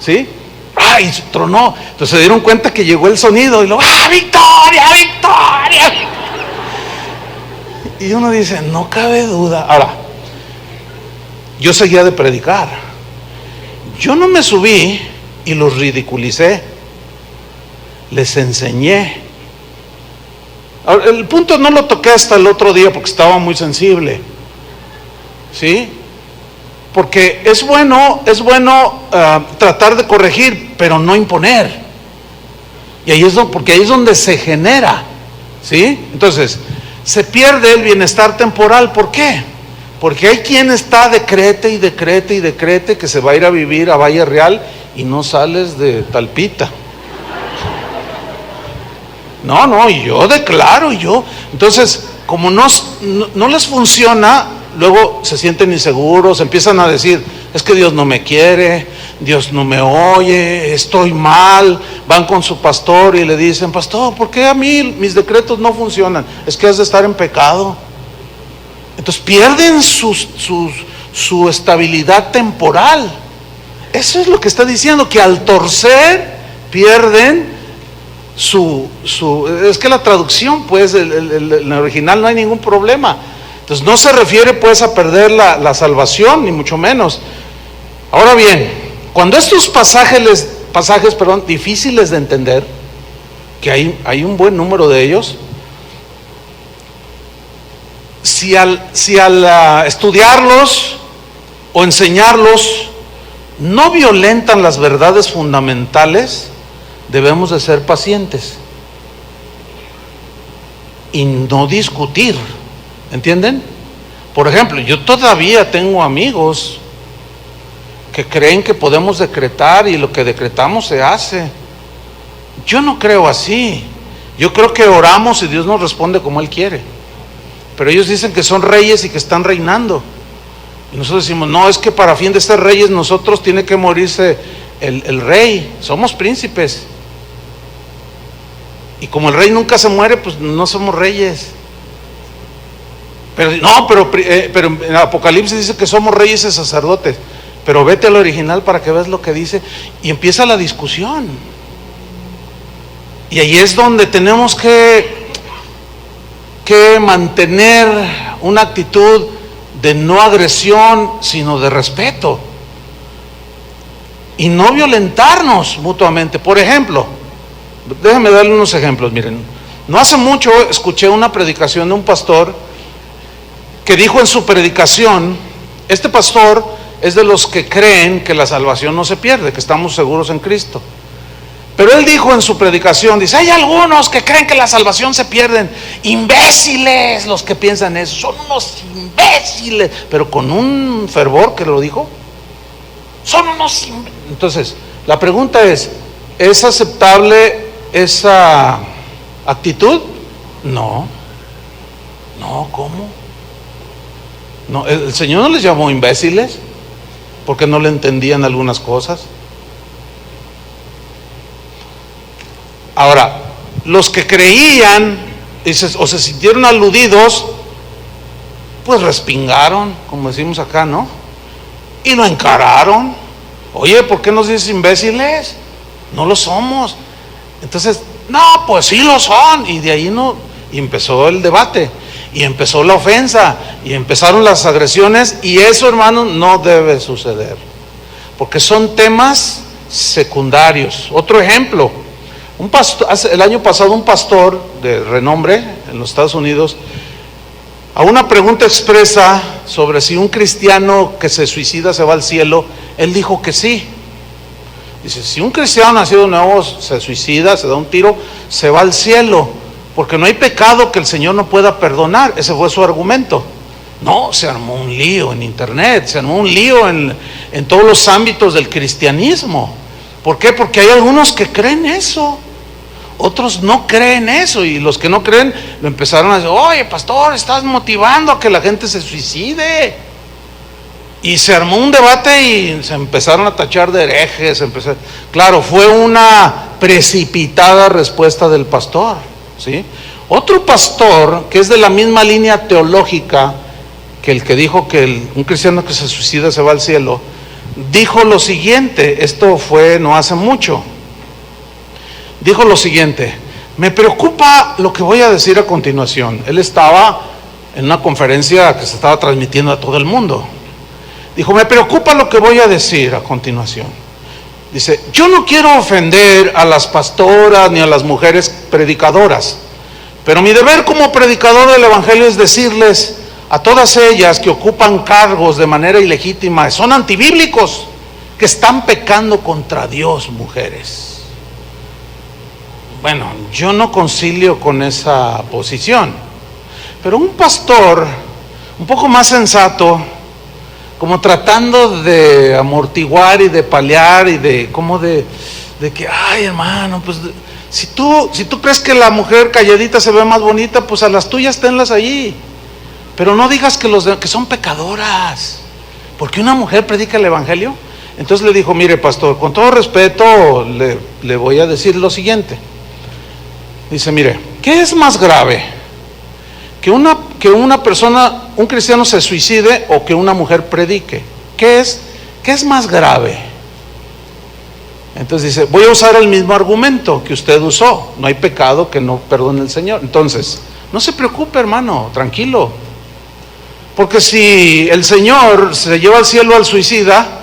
¿sí? Y tronó. Entonces se dieron cuenta que llegó el sonido y luego, ¡victoria, victoria! Y uno dice, no cabe duda. Ahora, yo seguía de predicar. Yo no me subí y los ridiculicé, les enseñé. Ahora, el punto no lo toqué hasta el otro día porque estaba muy sensible, ¿sí? Porque es bueno tratar de corregir, pero no imponer. Y ahí porque ahí es donde se genera, ¿sí? Entonces, se pierde el bienestar temporal. ¿Por qué? Porque hay quien está decrete y decrete y decrete que se va a ir a vivir a Valle Real y no sales de Talpita. No, y yo declaro, entonces, como no les funciona, luego se sienten inseguros, empiezan a decir, es que Dios no me quiere, Dios no me oye, estoy mal. Van con su pastor y le dicen, pastor, ¿por qué a mí mis decretos no funcionan? Es que has de estar en pecado. Entonces pierden su estabilidad temporal. Eso es lo que está diciendo, que al torcer pierden es que la traducción, pues, el original no hay ningún problema. Entonces no se refiere pues a perder la salvación, ni mucho menos. Ahora bien, cuando estos pasajes, difíciles de entender, que hay un buen número de ellos, si al estudiarlos o enseñarlos no violentan las verdades fundamentales, debemos de ser pacientes y no discutir. ¿Entienden? Por ejemplo, yo todavía tengo amigos que creen que podemos decretar y lo que decretamos se hace. Yo no creo así. Yo creo que oramos y Dios nos responde como Él quiere. Pero ellos dicen que son reyes y que están reinando. Y nosotros decimos, no, es que para fin de ser reyes nosotros tiene que morirse el rey. Somos príncipes. Y como el rey nunca se muere, pues no somos reyes. Pero en Apocalipsis dice que somos reyes y sacerdotes. Pero vete al original para que veas lo que dice. Y empieza la discusión. Y ahí es donde tenemos que mantener una actitud de no agresión, sino de respeto. Y no violentarnos mutuamente. Por ejemplo, déjenme darle unos ejemplos. Miren, no hace mucho escuché una predicación de un pastor que dijo en su predicación, este pastor es de los que creen que la salvación no se pierde, que estamos seguros en Cristo. Pero él dijo en su predicación, dice, hay algunos que creen que la salvación se pierde. Imbéciles los que piensan eso, son unos imbéciles. Pero con un fervor que lo dijo, son unos imbéciles. Entonces, la pregunta ¿es aceptable esa actitud? No, ¿cómo? No, el Señor no les llamó imbéciles porque no le entendían algunas cosas. Ahora, los que creían o se sintieron aludidos, pues respingaron, como decimos acá, ¿no? Y lo encararon. Oye, ¿por qué nos dices imbéciles? No lo somos. Entonces, no, pues sí lo son. Y de ahí y empezó el debate. Y empezó la ofensa, y empezaron las agresiones, y eso, hermano, no debe suceder, porque son temas secundarios. Otro ejemplo, el año pasado un pastor de renombre en los Estados Unidos, a una pregunta expresa sobre si un cristiano que se suicida se va al cielo, él dijo que sí. Dice, si un cristiano nacido de nuevo se suicida, se da un tiro, se va al cielo, porque no hay pecado que el Señor no pueda perdonar. Ese fue su argumento. No, se armó un lío en internet, se armó un lío en todos los ámbitos del cristianismo. ¿Por qué? Porque hay algunos que creen eso, otros no creen eso, y los que no creen lo empezaron a decir, oye pastor, estás motivando a que la gente se suicide. Y se armó un debate y se empezaron a tachar de herejes. Claro, fue una precipitada respuesta del pastor, ¿sí? Otro pastor que es de la misma línea teológica que el que dijo que un cristiano que se suicida se va al cielo, dijo lo siguiente, esto fue no hace mucho, dijo lo siguiente: me preocupa lo que voy a decir a continuación. Él estaba en una conferencia que se estaba transmitiendo a todo el mundo. Dijo, me preocupa lo que voy a decir a continuación. Dice, yo no quiero ofender a las pastoras ni a las mujeres predicadoras, pero mi deber como predicador del evangelio es decirles a todas ellas que ocupan cargos de manera ilegítima, son antibíblicos, que están pecando contra Dios, mujeres. Bueno, yo no concilio con esa posición, pero un pastor un poco más sensato, como tratando de amortiguar y de paliar y de que, ay hermano, pues si tú crees que la mujer calladita se ve más bonita, pues a las tuyas tenlas allí, pero no digas que son pecadoras, porque una mujer predica el evangelio. Entonces le dijo, mire pastor, con todo respeto le voy a decir lo siguiente. Dice, mire, ¿qué es más grave? Que una persona, un cristiano se suicide o que una mujer predique. ¿Qué es más grave? Entonces dice, voy a usar el mismo argumento que usted usó. No hay pecado que no perdone el Señor. Entonces, no se preocupe, hermano, tranquilo. Porque si el Señor se lleva al cielo al suicida,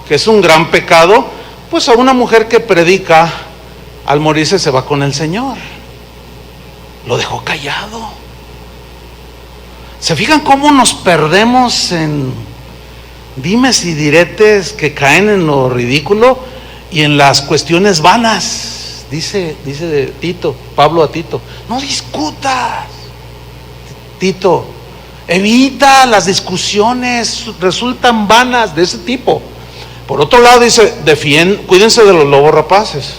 que es un gran pecado, pues a una mujer que predica, al morirse se va con el Señor. Lo dejó callado. ¿Se fijan cómo nos perdemos en dimes y diretes que caen en lo ridículo y en las cuestiones vanas? Dice Tito, Pablo a Tito, no discutas, Tito, evita las discusiones, resultan vanas de ese tipo. Por otro lado dice, cuídense de los lobos rapaces,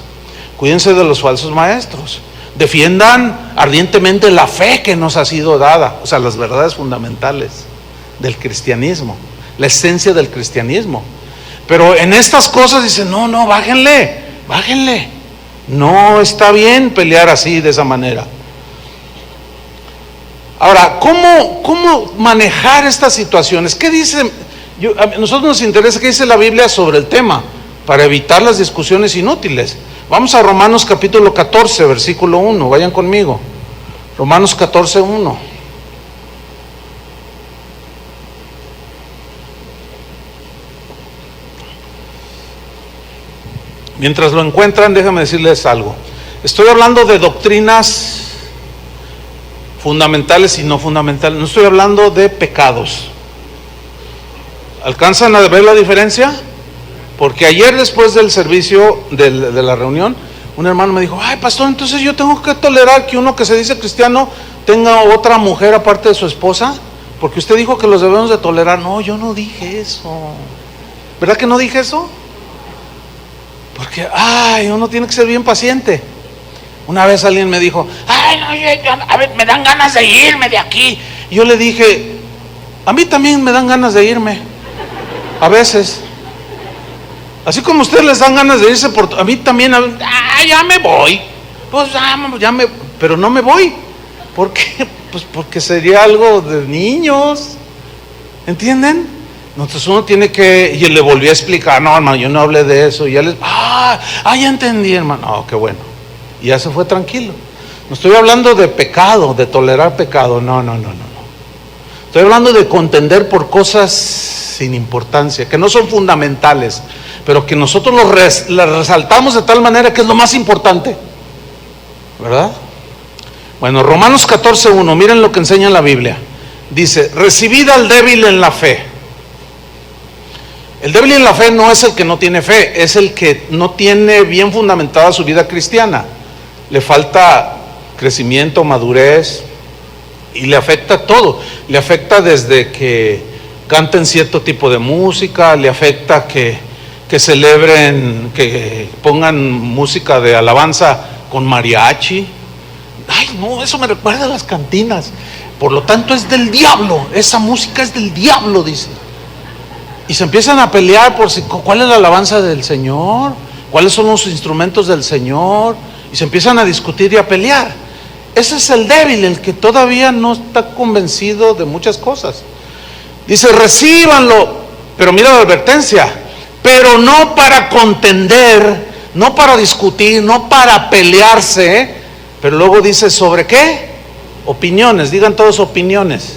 cuídense de los falsos maestros, defiendan ardientemente la fe que nos ha sido dada, o sea, las verdades fundamentales del cristianismo, la esencia del cristianismo. Pero en estas cosas dice, no, bájenle, no está bien pelear así, de esa manera. Ahora, ¿cómo manejar estas situaciones? ¿Qué dice? A nosotros nos interesa qué dice la Biblia sobre el tema, para evitar las discusiones inútiles. Vamos a Romanos capítulo 14, versículo 1, vayan conmigo. Romanos 14, 1. Mientras lo encuentran, déjenme decirles algo. Estoy hablando de doctrinas fundamentales y no fundamentales. No estoy hablando de pecados. ¿Alcanzan a ver la diferencia? Porque ayer, después del servicio de la reunión, un hermano me dijo, ay pastor, entonces yo tengo que tolerar que uno que se dice cristiano tenga otra mujer aparte de su esposa, porque usted dijo que los debemos de tolerar. No, yo no dije eso. ¿Verdad que no dije eso? Porque, uno tiene que ser bien paciente. Una vez alguien me dijo, a ver, me dan ganas de irme de aquí. Y yo le dije, a mí también me dan ganas de irme, a veces. Así como a ustedes les dan ganas de irse, a mí también, ya me voy. Pues pero no me voy. ¿Por qué? Pues porque sería algo de niños. ¿Entienden? Entonces uno tiene que, y le volví a explicar, no hermano, yo no hablé de eso. Y ya ya entendí, hermano. Oh, qué bueno. Y ya se fue tranquilo. No estoy hablando de pecado, de tolerar pecado. No. Estoy hablando de contender por cosas sin importancia, que no son fundamentales, pero que nosotros las resaltamos de tal manera que es lo más importante, ¿verdad? Bueno, Romanos 14:1, miren lo que enseña la Biblia. Dice, recibid al débil en la fe. El débil en la fe no es el que no tiene fe, es el que no tiene bien fundamentada su vida cristiana. Le falta crecimiento, madurez, y le afecta todo. Le afecta desde que canten cierto tipo de música, le afecta que celebren, que pongan música de alabanza con mariachi. Ay, no, eso me recuerda a las cantinas. Por lo tanto es del diablo, esa música es del diablo, dice. Y se empiezan a pelear por cuál es la alabanza del Señor, cuáles son los instrumentos del Señor, y se empiezan a discutir y a pelear. Ese es el débil, el que todavía no está convencido de muchas cosas. Dice, recíbanlo, pero mira la advertencia, pero no para contender, no para discutir, no para pelearse, pero luego dice, ¿sobre qué? Opiniones, digan todos opiniones.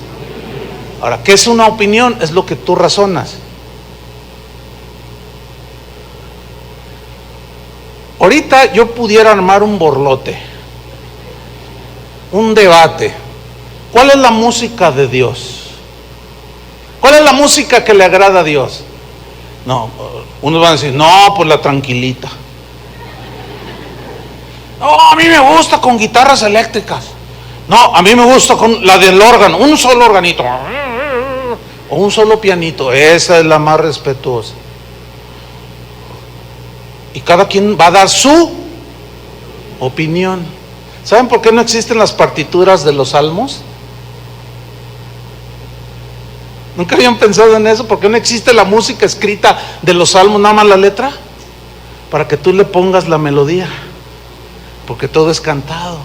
Ahora, ¿qué es una opinión? Es lo que tú razonas. Ahorita yo pudiera armar un borlote, un debate. ¿Cuál es la música de Dios? ¿Cuál es la música que le agrada a Dios? No, unos van a decir, no, pues la tranquilita. No, a mí me gusta con guitarras eléctricas. No, a mí me gusta con la del órgano, un solo organito. o un solo pianito, esa es la más respetuosa. Y cada quien va a dar su opinión. ¿Saben por qué no existen las partituras de los salmos? ¿Nunca habían pensado en eso? ¿Por qué no existe la música escrita de los salmos, nada más la letra? Para que tú le pongas la melodía, porque todo es cantado.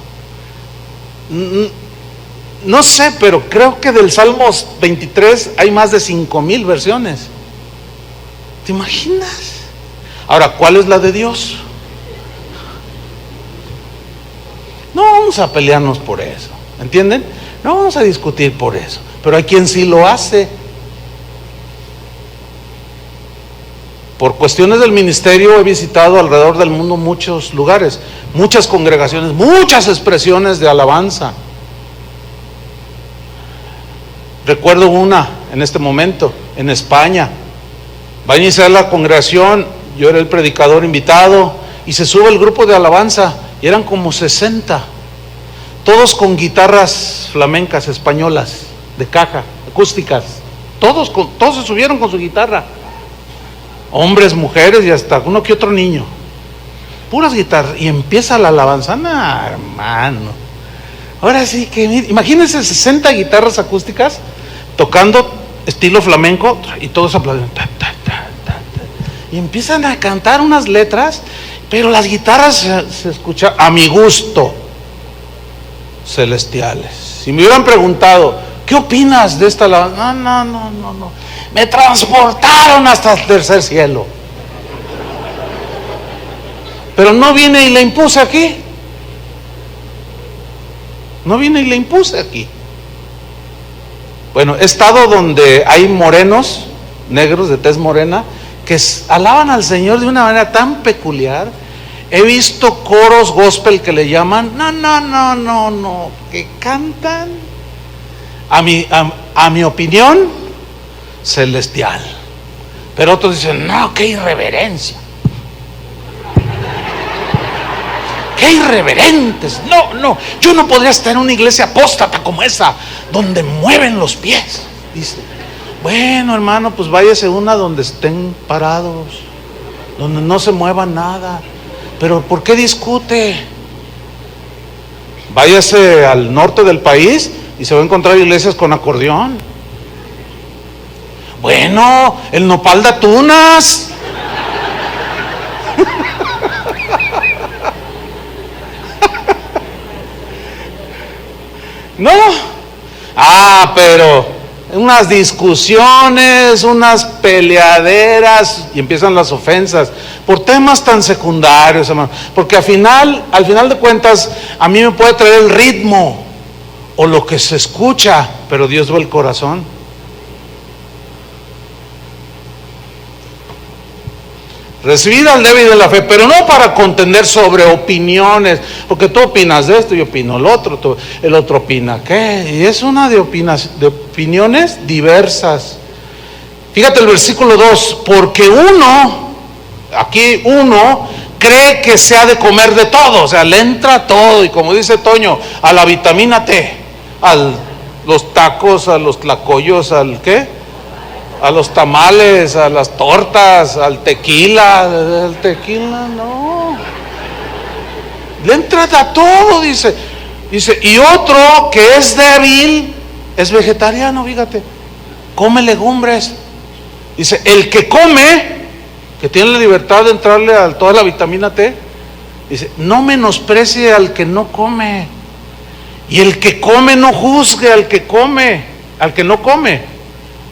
No sé, pero creo que del Salmos 23 hay más de 5,000 versiones. ¿Te imaginas? Ahora, ¿cuál es la de Dios? No vamos a pelearnos por eso, ¿entienden? No vamos a discutir por eso, pero hay quien sí lo hace. Por cuestiones del ministerio he visitado alrededor del mundo muchos lugares, muchas congregaciones, muchas expresiones de alabanza. Recuerdo una en este momento, en España. Va a iniciar la congregación, yo era el predicador invitado, y se sube el grupo de alabanza, y eran como 60, todos con guitarras flamencas españolas, de caja, acústicas, todos se subieron con su guitarra, hombres, mujeres y hasta uno que otro niño, puras guitarras, y empieza la alabanza. No, hermano, ahora sí que, imagínense 60 guitarras acústicas tocando estilo flamenco, y todos aplauden, y empiezan a cantar unas letras, pero las guitarras se escuchan a mi gusto, celestiales. Si me hubieran preguntado, ¿qué opinas de esta alabanza? No, me transportaron hasta el tercer cielo. Pero no vine y la impuse aquí. No vine y la impuse aquí. Bueno, he estado donde hay morenos, negros de tez morena, que alaban al Señor de una manera tan peculiar. He visto coros gospel que le llaman, no, que cantan, a mi opinión, celestial. Pero otros dicen, no, qué irreverencia. ¡Qué irreverentes! No, yo no podría estar en una iglesia apóstata como esa, donde mueven los pies. Dice, bueno, hermano, pues váyase una donde estén parados, donde no se mueva nada. Pero ¿por qué discute? Váyase al norte del país y se va a encontrar iglesias con acordeón. Bueno, el nopal de Tunas. No, pero unas discusiones, unas peleaderas, y empiezan las ofensas por temas tan secundarios, hermano. Porque al final de cuentas, a mí me puede traer el ritmo o lo que se escucha, pero Dios ve el corazón. Recibir al débil de la fe, pero no para contender sobre opiniones, porque tú opinas de esto, yo opino el otro, el otro opina qué, y es una de opiniones diversas. Fíjate el versículo 2, porque uno cree que se ha de comer de todo, o sea, le entra todo, y como dice Toño, a la vitamina T, a los tacos, a los tlacoyos, al ¿qué? A los tamales, a las tortas, al tequila. El tequila no. Le entra a todo, dice. Y otro que es débil, es vegetariano, fíjate. Come legumbres. Dice, el que come, que tiene la libertad de entrarle a toda la vitamina T, dice, no menosprecie al que no come. Y el que come no juzgue al que come, al que no come.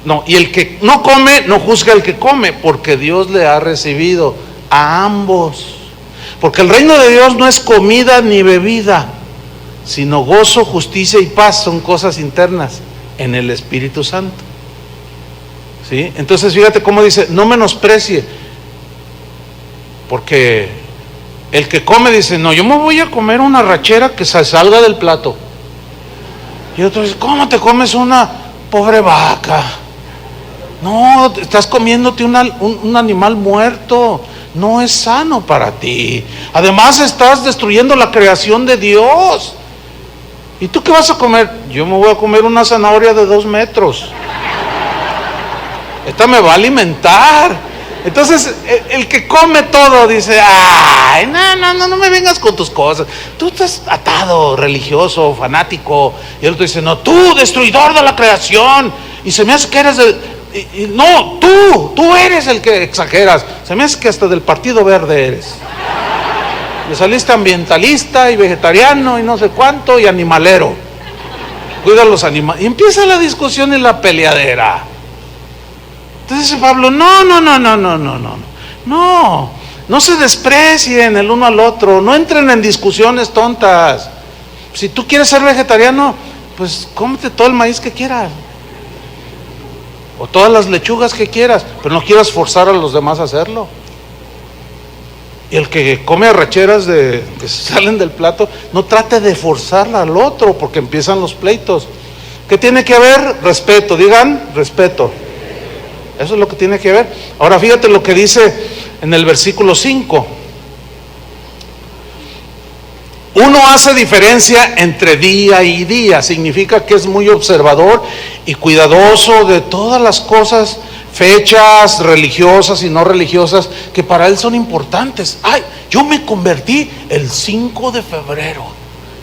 No, y el que no come, no juzga al que come, porque Dios le ha recibido a ambos. Porque el reino de Dios no es comida ni bebida, sino gozo, justicia y paz, son cosas internas en el Espíritu Santo. ¿Sí? Entonces fíjate cómo dice, no menosprecie, porque el que come dice, no, yo me voy a comer una rachera que se salga del plato. Y otro dice, ¿cómo te comes una pobre vaca? No, estás comiéndote un animal muerto, no es sano para ti. Además estás destruyendo la creación de Dios. ¿Y tú qué vas a comer? Yo me voy a comer una zanahoria de 2 metros. esta me va a alimentar. Entonces el que come todo dice, ay, no me vengas con tus cosas, tú estás atado, religioso, fanático. Y el otro dice, no, tú, destruidor de la creación, y se me hace que eres no, tú eres el que exageras, se me hace que hasta del Partido Verde eres. Le saliste ambientalista y vegetariano y no sé cuánto y animalero. Cuida los animales. Y empieza la discusión y la peleadera. Entonces dice Pablo, no se desprecien el uno al otro, no entren en discusiones tontas. Si tú quieres ser vegetariano, pues cómete todo el maíz que quieras, o todas las lechugas que quieras, pero no quieras forzar a los demás a hacerlo. Y el que come arracheras que salen del plato, no trate de forzarla al otro, porque empiezan los pleitos. ¿Qué tiene que haber? Respeto, digan, respeto. Eso es lo que tiene que haber. Ahora fíjate lo que dice en el versículo 5. Uno hace diferencia entre día y día, significa que es muy observador y cuidadoso de todas las cosas, fechas religiosas y no religiosas, que para él son importantes. Ay, yo me convertí el 5 de febrero,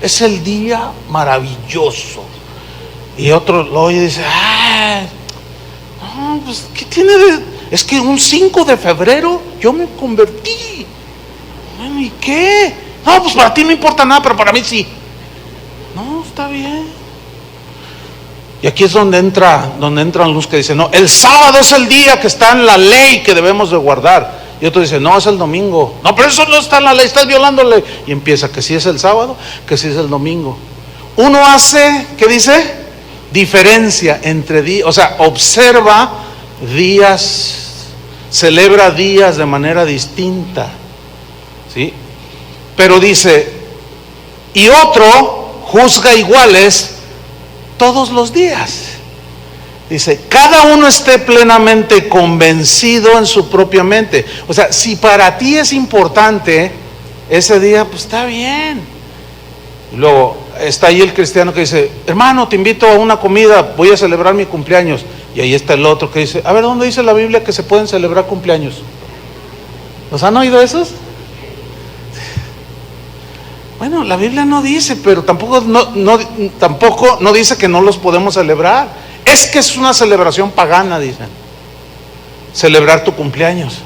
es el día maravilloso. Y otro lo oye y dice, ay, no, pues, ¿qué tiene de...? Es que un 5 de febrero yo me convertí. Bueno, ¿y qué? No, pues para ti no importa nada, pero para mí sí. No, está bien. Y aquí es donde entran los que dicen, no, el sábado es el día que está en la ley que debemos de guardar. Y otro dice, no, es el domingo. No, pero eso no está en la ley, estás violando la ley. Y empieza que sí es el sábado, que sí es el domingo. Uno hace, ¿qué dice? Diferencia entre días, o sea, observa días, celebra días de manera distinta, ¿sí? Pero dice, y otro juzga iguales todos los días. Dice, cada uno esté plenamente convencido en su propia mente. O sea, si para ti es importante ese día, pues está bien. Y luego está ahí el cristiano que dice, hermano, te invito a una comida, voy a celebrar mi cumpleaños. Y ahí está el otro que dice, a ver, ¿dónde dice la Biblia que se pueden celebrar cumpleaños? ¿Los han oído esos? Bueno, la Biblia no dice, pero tampoco no dice que no los podemos celebrar. Es que es una celebración pagana, dicen. Celebrar tu cumpleaños.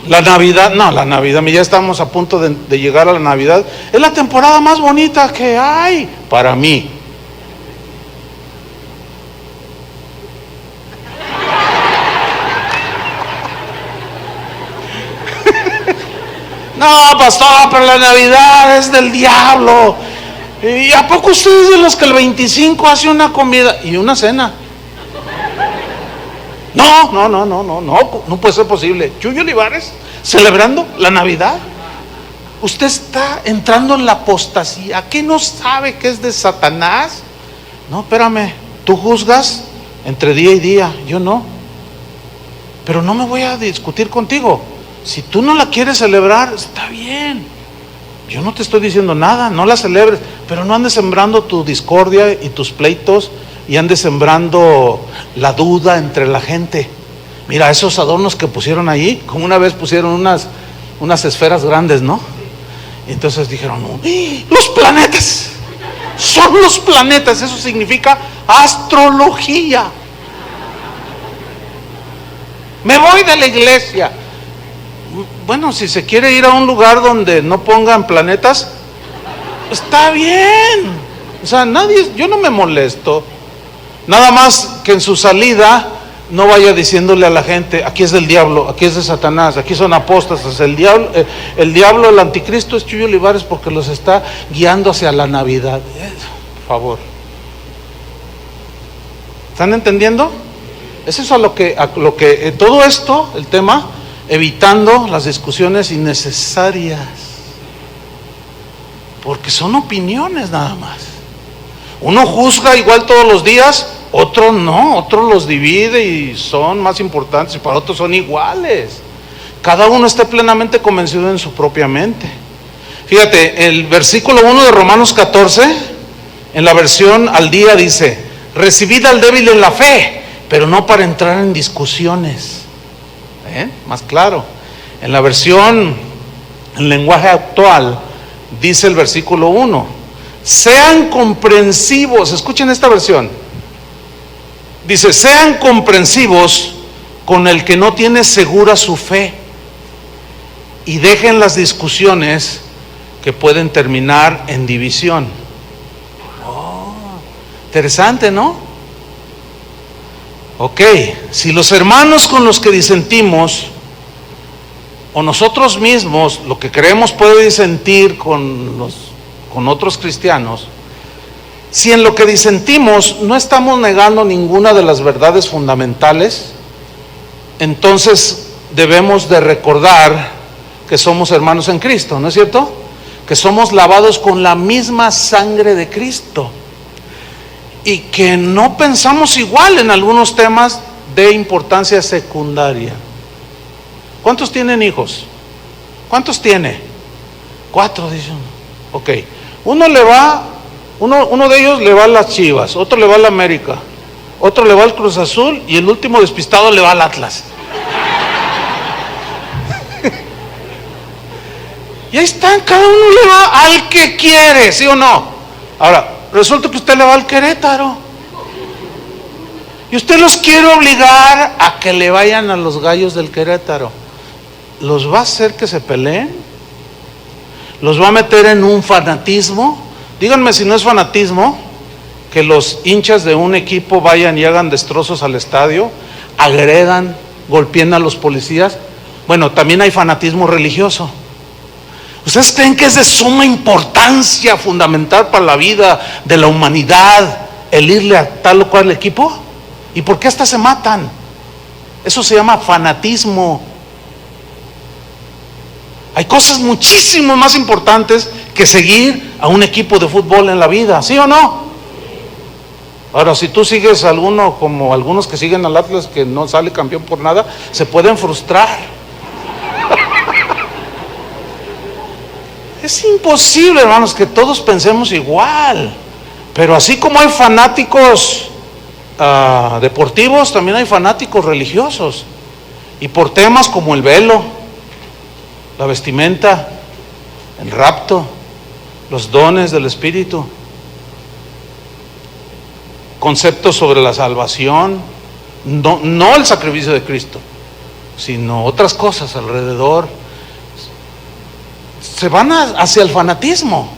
La Navidad, ya estamos a punto de llegar a la Navidad. Es la temporada más bonita que hay para mí. No, pastor, pero la Navidad es del diablo. ¿Y a poco ustedes de los que el 25 hace una comida y una cena? No puede ser posible. Chuyo Olivares celebrando la Navidad. Usted está entrando en la apostasía. ¿Qué no sabe que es de Satanás? No, espérame, tú juzgas entre día y día, yo no. Pero no me voy a discutir contigo. Si tú no la quieres celebrar, está bien. Yo no te estoy diciendo nada, no la celebres, pero no andes sembrando tu discordia y tus pleitos y andes sembrando la duda entre la gente. Mira, esos adornos que pusieron ahí, como una vez pusieron unas esferas grandes, ¿no? Y entonces dijeron, no, los planetas, son los planetas, eso significa astrología. Me voy de la iglesia. Bueno, si se quiere ir a un lugar donde no pongan planetas, está bien. O sea, yo no me molesto. Nada más que en su salida no vaya diciéndole a la gente, aquí es del diablo, aquí es de Satanás, aquí son apóstatas. El diablo, el anticristo es Chuyo Olivares porque los está guiando hacia la Navidad. Por favor. ¿Están entendiendo? Es eso a lo que todo esto, el tema, evitando las discusiones innecesarias, porque son opiniones nada más. Uno juzga igual todos los días, otro no, otro los divide y son más importantes, y para otros son iguales. Cada uno esté plenamente convencido en su propia mente. Fíjate, el versículo 1 de Romanos 14, en la versión al día dice, recibid al débil en la fe pero no para entrar en discusiones. Más claro, en la versión, en lenguaje actual, dice el versículo 1, sean comprensivos. Escuchen esta versión. Dice, sean comprensivos con el que no tiene segura su fe y dejen las discusiones que pueden terminar en división. Interesante, ¿no? Ok, si los hermanos con los que disentimos, o nosotros mismos, lo que creemos puede disentir con otros cristianos, si en lo que disentimos no estamos negando ninguna de las verdades fundamentales, entonces debemos de recordar que somos hermanos en Cristo, ¿no es cierto? Que somos lavados con la misma sangre de Cristo y que no pensamos igual en algunos temas de importancia secundaria. ¿Cuántos tienen hijos? ¿Cuántos tiene? 4, dicen. Ok, uno de ellos le va a las Chivas, otro le va a la América, otro le va al Cruz Azul y el último despistado le va al Atlas. Y ahí están, cada uno le va al que quiere, ¿sí o no? Ahora, resulta que usted le va al Querétaro y usted los quiere obligar a que le vayan a los Gallos del Querétaro. ¿Los va a hacer que se peleen? ¿Los va a meter en un fanatismo? Díganme si no es fanatismo que los hinchas de un equipo vayan y hagan destrozos al estadio, agredan, golpeen a los policías. Bueno, también hay fanatismo religioso. ¿Ustedes creen que es de suma importancia, fundamental para la vida de la humanidad, el irle a tal o cual equipo? ¿Y por qué hasta se matan? Eso se llama fanatismo. Hay cosas muchísimo más importantes que seguir a un equipo de fútbol en la vida, ¿sí o no? Ahora, si tú sigues a alguno, como algunos que siguen al Atlas, que no sale campeón por nada, se pueden frustrar. Es imposible, hermanos, que todos pensemos igual. Pero así como hay fanáticos deportivos, también hay fanáticos religiosos. Y por temas como el velo, la vestimenta, el rapto, los dones del Espíritu, conceptos sobre la salvación, no el sacrificio de Cristo, sino otras cosas alrededor, se van hacia el fanatismo.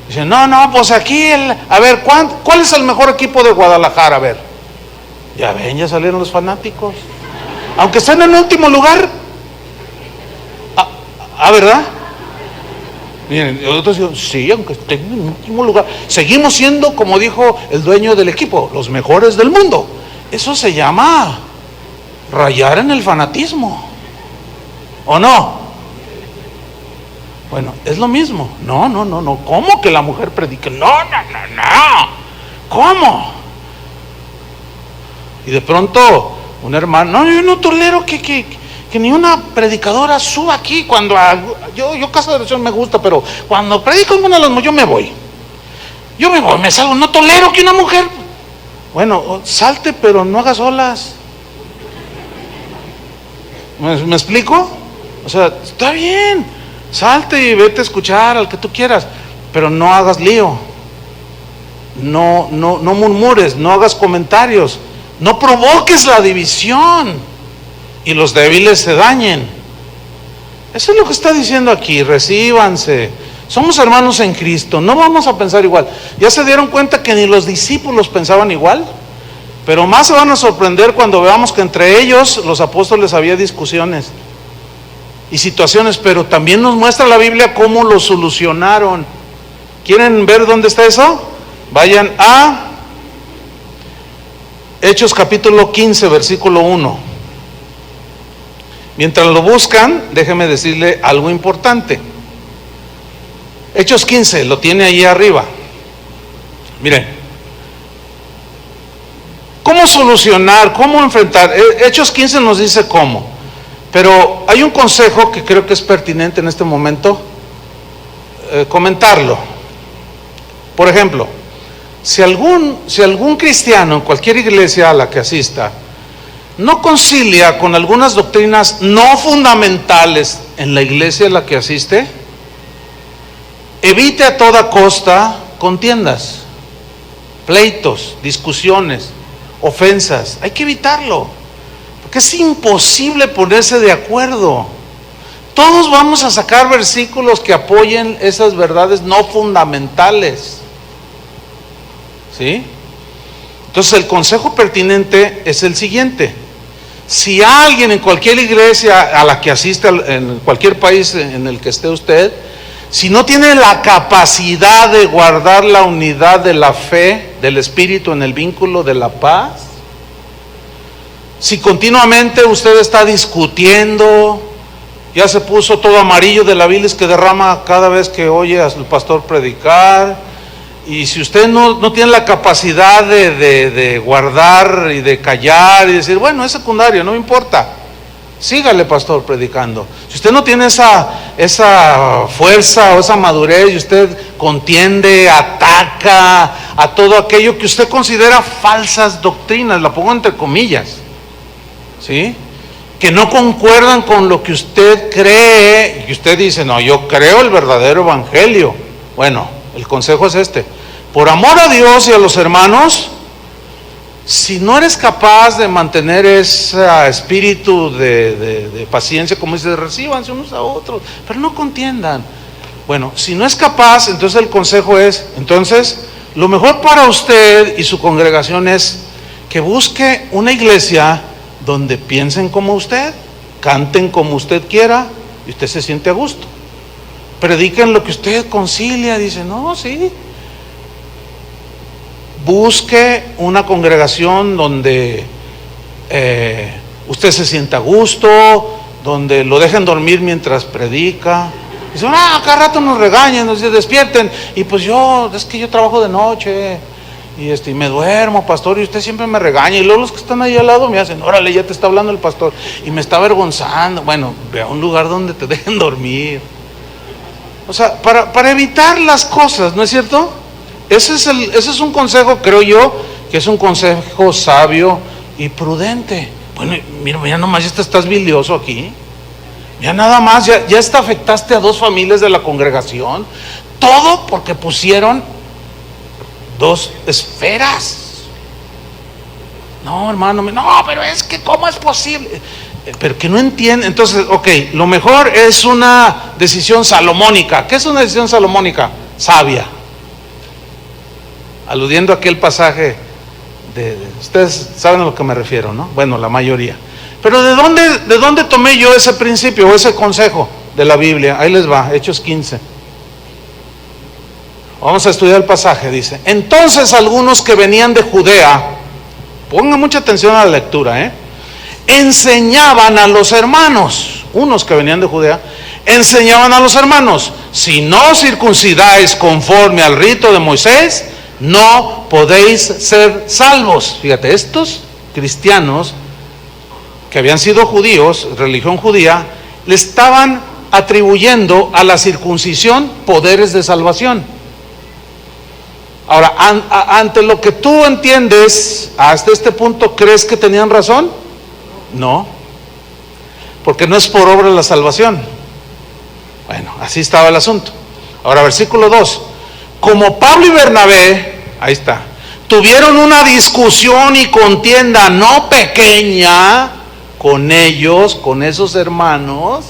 Dicen, no, pues aquí, a ver, ¿cuál es el mejor equipo de Guadalajara? A ver, ya ven, ya salieron los fanáticos. Aunque estén en último lugar, ¿verdad? Miren, otros dicen, sí, aunque estén en último lugar, seguimos siendo, como dijo el dueño del equipo, los mejores del mundo. Eso se llama rayar en el fanatismo, ¿o no? Bueno, es lo mismo. No. ¿Cómo que la mujer predique? No. ¿Cómo? Y de pronto, un hermano, no, yo no tolero que ni una predicadora suba aquí cuando yo Casa de Oración me gusta, pero cuando predico en una de las, yo me voy, me salgo. No tolero que una mujer, bueno, salte, pero no hagas olas. ¿Me explico? O sea, está bien, salte y vete a escuchar al que tú quieras, pero no hagas lío, no murmures, no hagas comentarios, no provoques la división y los débiles se dañen. Eso es lo que está diciendo aquí. Recíbanse, somos hermanos en Cristo, no vamos a pensar igual. ¿Ya se dieron cuenta que ni los discípulos pensaban igual? Pero más se van a sorprender cuando veamos que entre ellos, los apóstoles, había discusiones y situaciones, pero también nos muestra la Biblia cómo lo solucionaron. ¿Quieren ver dónde está eso? Vayan a Hechos capítulo 15, versículo 1. Mientras lo buscan, déjeme decirle algo importante. Hechos 15, lo tiene ahí arriba. Miren, ¿cómo solucionar? ¿Cómo enfrentar? Hechos 15 nos dice cómo. Pero hay un consejo que creo que es pertinente en este momento comentarlo. Por ejemplo, Si algún cristiano en cualquier iglesia a la que asista no concilia con algunas doctrinas no fundamentales en la iglesia a la que asiste, evite a toda costa contiendas, pleitos, discusiones, ofensas. Hay que evitarlo, porque es imposible ponerse de acuerdo. Todos vamos a sacar versículos que apoyen esas verdades no fundamentales, ¿sí? Entonces el consejo pertinente es el siguiente: si alguien en cualquier iglesia a la que asiste, en cualquier país en el que esté usted, si no tiene la capacidad de guardar la unidad de la fe, del espíritu en el vínculo de la paz, si continuamente usted está discutiendo, ya se puso todo amarillo de la bilis que derrama cada vez que oye al pastor predicar, y si usted no tiene la capacidad de guardar y de callar y decir, bueno, es secundario, no me importa, sígale pastor predicando. Si usted no tiene esa fuerza o esa madurez y usted contiende, ataca a todo aquello que usted considera falsas doctrinas, la pongo entre comillas, ¿sí?, que no concuerdan con lo que usted cree, y usted dice, no, yo creo el verdadero evangelio. Bueno, el consejo es este: por amor a Dios y a los hermanos, si no eres capaz de mantener ese espíritu de paciencia, como dice, recíbanse unos a otros, pero no contiendan. Bueno, si no es capaz, entonces el consejo es, entonces, lo mejor para usted y su congregación es que busque una iglesia donde piensen como usted, canten como usted quiera y usted se siente a gusto. Prediquen lo que usted concilia, dice, no, sí. Busque una congregación donde usted se sienta a gusto, donde lo dejen dormir mientras predica. Dice, cada rato nos regañan, nos despierten, y pues es que yo trabajo de noche, y me duermo, pastor, y usted siempre me regaña, y luego los que están ahí al lado me hacen, órale, ya te está hablando el pastor, y me está avergonzando. Bueno, ve a un lugar donde te dejen dormir. O sea, para evitar las cosas, ¿no es cierto? Ese es un consejo, creo yo, que es un consejo sabio y prudente. Bueno, mira nomás, ya estás bilioso aquí. Ya nada más, ya hasta afectaste a 2 familias de la congregación. Todo porque pusieron 2 esferas. No, hermano, no, pero es que ¿cómo es posible? Pero que no entiende. Entonces, ok, lo mejor es una decisión salomónica. ¿Qué es una decisión salomónica? Sabia. Aludiendo a aquel pasaje ustedes saben a lo que me refiero, ¿no? Bueno, la mayoría. Pero ¿de dónde tomé yo ese principio o ese consejo? De la Biblia. Ahí les va, Hechos 15. Vamos a estudiar el pasaje, dice: entonces algunos que venían de Judea, pongan mucha atención a la lectura, enseñaban a los hermanos, unos que venían de Judea, enseñaban a los hermanos, si no circuncidáis conforme al rito de Moisés, no podéis ser salvos. Fíjate, estos cristianos que habían sido judíos, religión judía, le estaban atribuyendo a la circuncisión poderes de salvación. Ahora, ante lo que tú entiendes, hasta este punto, ¿crees que tenían razón? No, porque no es por obra la salvación. Bueno, así estaba el asunto. Ahora, versículo 2. Como Pablo y Bernabé, ahí está, tuvieron una discusión y contienda no pequeña con ellos, con esos hermanos.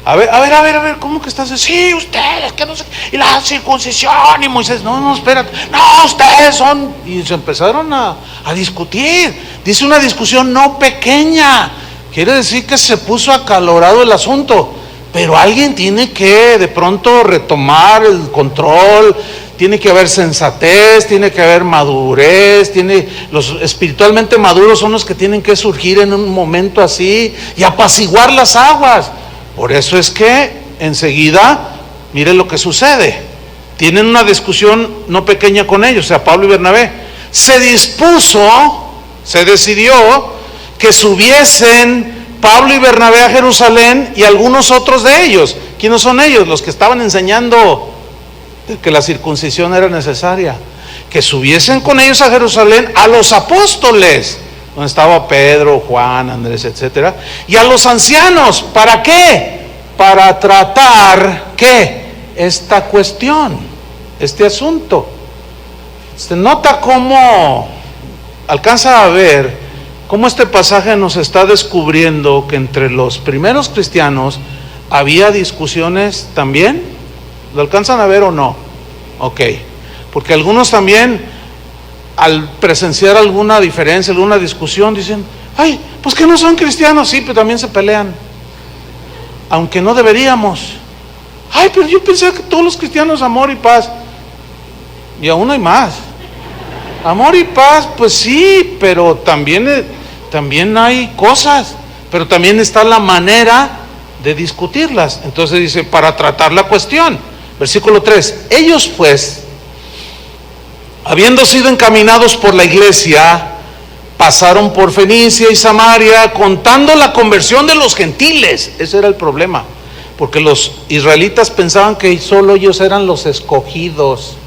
A ver, ¿cómo que estás? Sí, ustedes, que no sé, y la circuncisión, y Moisés, no, espérate, no, ustedes son, y se empezaron a discutir. Dice una discusión no pequeña, quiere decir que se puso acalorado el asunto, pero alguien tiene que de pronto retomar el control, tiene que haber sensatez, tiene que haber madurez, los espiritualmente maduros son los que tienen que surgir en un momento así y apaciguar las aguas. Por eso es que enseguida, mire lo que sucede. Tienen una discusión no pequeña con ellos, o sea, Pablo y Bernabé. Se decidió que subiesen Pablo y Bernabé a Jerusalén y algunos otros de ellos. ¿Quiénes son ellos? Los que estaban enseñando que la circuncisión era necesaria. que subiesen con ellos a Jerusalén a los apóstoles, donde estaba Pedro, Juan, Andrés, etcétera, y a los ancianos. ¿Para qué? Para tratar, ¿qué? Esta cuestión, este asunto. Se nota cómo, alcanza a ver cómo este pasaje nos está descubriendo que entre los primeros cristianos había discusiones también. ¿Lo alcanzan a ver o no? Ok, porque algunos también, al presenciar alguna diferencia, alguna discusión, dicen, ay, pues que no son cristianos. Sí, pero también se pelean, aunque no deberíamos. Ay, pero yo pensé que todos los cristianos amor y paz. Y aún hay más. Amor y paz, pues sí, pero también hay cosas, pero también está la manera de discutirlas. Entonces dice, para tratar la cuestión, versículo 3, ellos pues, habiendo sido encaminados por la iglesia, pasaron por Fenicia y Samaria, contando la conversión de los gentiles. Ese era el problema, porque los israelitas pensaban que solo ellos eran los escogidos.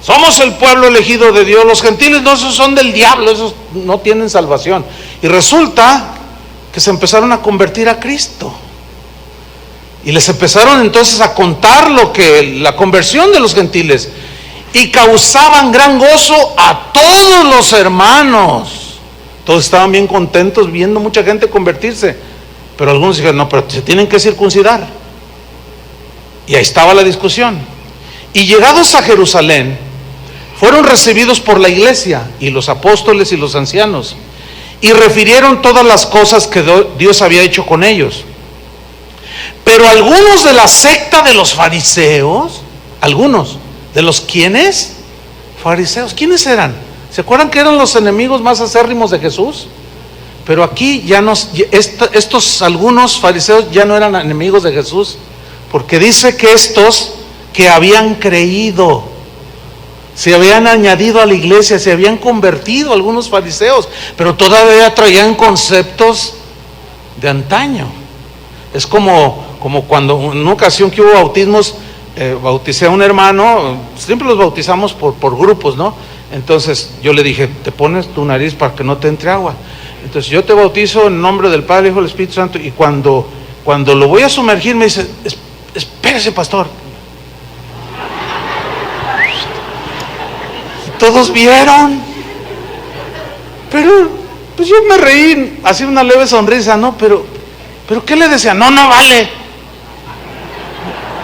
Somos el pueblo elegido de Dios. Los gentiles no, esos son del diablo, esos no tienen salvación. Y resulta que se empezaron a convertir a Cristo. Y les empezaron entonces a contar la conversión de los gentiles. Y causaban gran gozo a todos los hermanos. Todos estaban bien contentos viendo mucha gente convertirse. Pero algunos dijeron, no, pero se tienen que circuncidar. Y ahí estaba la discusión. Y llegados a Jerusalén, fueron recibidos por la iglesia y los apóstoles y los ancianos, y refirieron todas las cosas que Dios había hecho con ellos. Pero algunos de la secta de los fariseos, algunos de los ¿quiénes? Fariseos. ¿Quiénes eran? ¿Se acuerdan que eran los enemigos más acérrimos de Jesús? Pero aquí ya estos algunos fariseos ya no eran enemigos de Jesús, porque dice que estos que habían creído, se habían añadido a la iglesia, se habían convertido algunos fariseos, pero todavía traían conceptos de antaño. Es como cuando en una ocasión que hubo bautismos, bauticé a un hermano, siempre los bautizamos por grupos, ¿no? Entonces yo le dije, te pones tu nariz para que no te entre agua. Entonces yo te bautizo en nombre del Padre, Hijo y del Espíritu Santo, y cuando lo voy a sumergir me dice, espérese, pastor. Todos vieron, pero pues yo me reí, así una leve sonrisa, ¿no? Pero ¿qué le decía? No vale.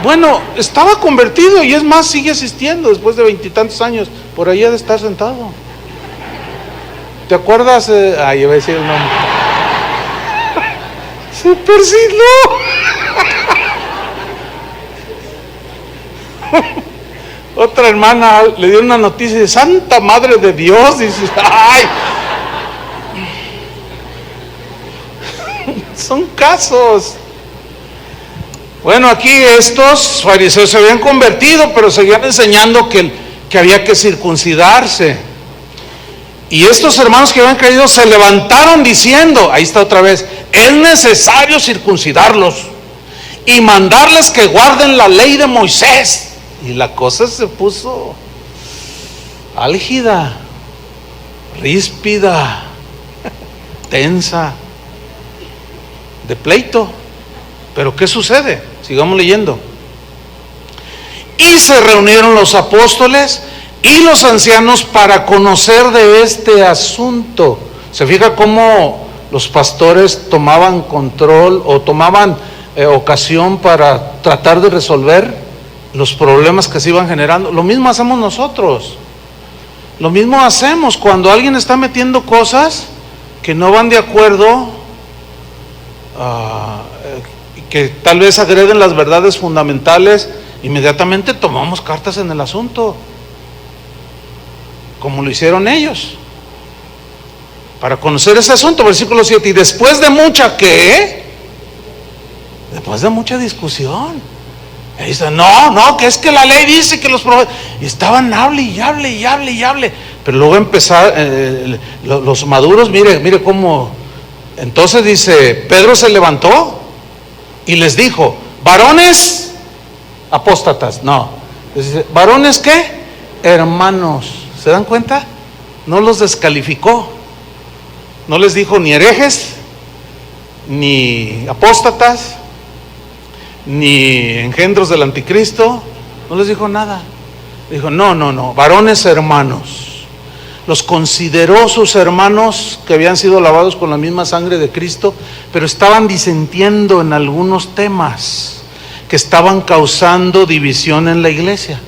Bueno, estaba convertido y es más, sigue asistiendo después de 20 y tantos años, por ahí ha de estar sentado. ¿Te acuerdas? Ahí iba a decir el nombre. Se persignó. Otra hermana le dio una noticia de Santa Madre de Dios, dice, ay, son casos. Bueno, aquí estos fariseos se habían convertido, pero seguían enseñando que había que circuncidarse. Y estos hermanos que habían creído se levantaron diciendo, ahí está otra vez, es necesario circuncidarlos y mandarles que guarden la ley de Moisés. Y la cosa se puso álgida, ríspida, tensa, de pleito. Pero ¿qué sucede? Sigamos leyendo. Y se reunieron los apóstoles y los ancianos para conocer de este asunto. ¿Se fija cómo los pastores tomaban control o tomaban ocasión para tratar de resolver los problemas que se iban generando? Lo mismo hacemos nosotros. Lo mismo hacemos cuando alguien está metiendo cosas que no van de acuerdo, que tal vez agreden las verdades fundamentales. Inmediatamente tomamos cartas en el asunto, como lo hicieron ellos, para conocer ese asunto. Versículo 7, y después de mucha discusión, ahí está, no, que es que la ley dice que los profetas, y estaban hable y hable, pero luego los maduros, mire cómo. Entonces dice, Pedro se levantó y les dijo, varones apóstatas, no, dice, varones ¿qué? hermanos. ¿Se dan cuenta? No los descalificó. No les dijo ni herejes, ni apóstatas, ni engendros del anticristo. No les dijo nada. Dijo, no, varones hermanos. Los consideró sus hermanos que habían sido lavados con la misma sangre de Cristo, pero estaban disentiendo en algunos temas que estaban causando división en la iglesia.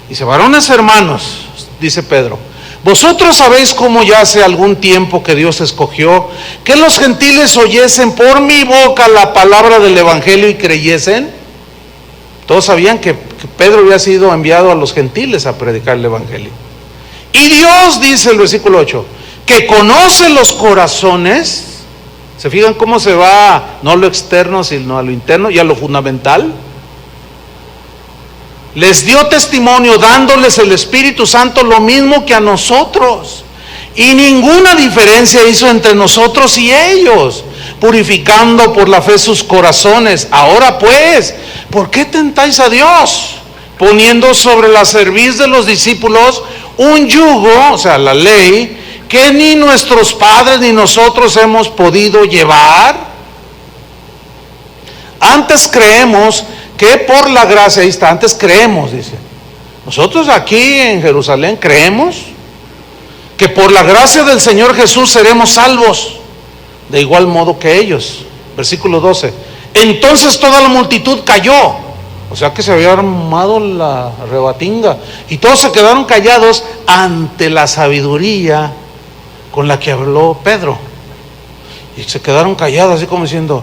Dice, varones hermanos, dice Pedro, vosotros sabéis cómo ya hace algún tiempo que Dios escogió que los gentiles oyesen por mi boca la palabra del evangelio y creyesen. Todos sabían que Pedro había sido enviado a los gentiles a predicar el evangelio. Y Dios, dice el versículo 8, que conoce los corazones. ¿Se fijan cómo se va no a lo externo sino a lo interno y a lo fundamental? Les dio testimonio dándoles el Espíritu Santo lo mismo que a nosotros, y ninguna diferencia hizo entre nosotros y ellos, purificando por la fe sus corazones. Ahora pues, ¿por qué tentáis a Dios? Poniendo sobre la cerviz de los discípulos un yugo, o sea, la ley, que ni nuestros padres ni nosotros hemos podido llevar. Antes creemos que por la gracia, ahí está, antes creemos, dice. Nosotros aquí en Jerusalén creemos que por la gracia del Señor Jesús seremos salvos, de igual modo que ellos. Versículo 12. Entonces toda la multitud cayó. O sea que se había armado la rebatinga y todos se quedaron callados ante la sabiduría con la que habló Pedro. Y se quedaron callados así como diciendo,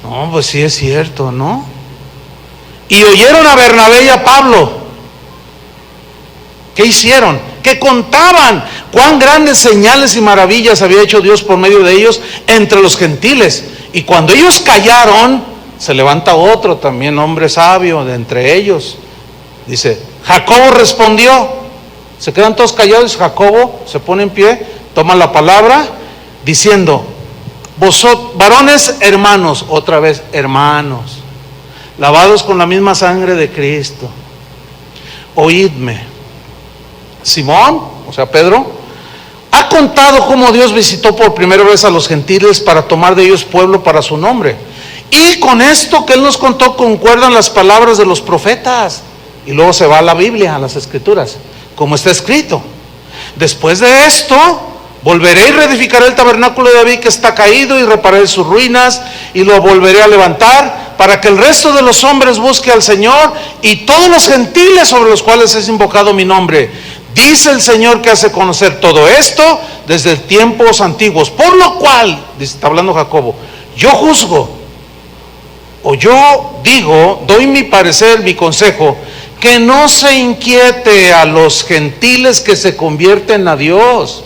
no, pues sí es cierto, ¿no? Y oyeron a Bernabé y a Pablo. ¿Qué hicieron? Que contaban cuán grandes señales y maravillas había hecho Dios por medio de ellos entre los gentiles. Y cuando ellos callaron, se levanta otro también, hombre sabio de entre ellos. Dice, Jacobo respondió. Se quedan todos callados. Jacobo se pone en pie, toma la palabra, diciendo, vosotros, varones hermanos, otra vez hermanos, lavados con la misma sangre de Cristo, oídme. Simón, o sea Pedro, ha contado cómo Dios visitó por primera vez a los gentiles para tomar de ellos pueblo para su nombre. Y con esto que él nos contó concuerdan las palabras de los profetas. Y luego se va a la Biblia, a las Escrituras, como está escrito. Después de esto, volveré y reedificaré el tabernáculo de David que está caído y repararé sus ruinas y lo volveré a levantar para que el resto de los hombres busque al Señor y todos los gentiles sobre los cuales es invocado mi nombre. Dice el Señor que hace conocer todo esto desde tiempos antiguos. Por lo cual, está hablando Jacobo, yo juzgo, o yo digo, doy mi parecer, mi consejo, que no se inquiete a los gentiles que se convierten a Dios,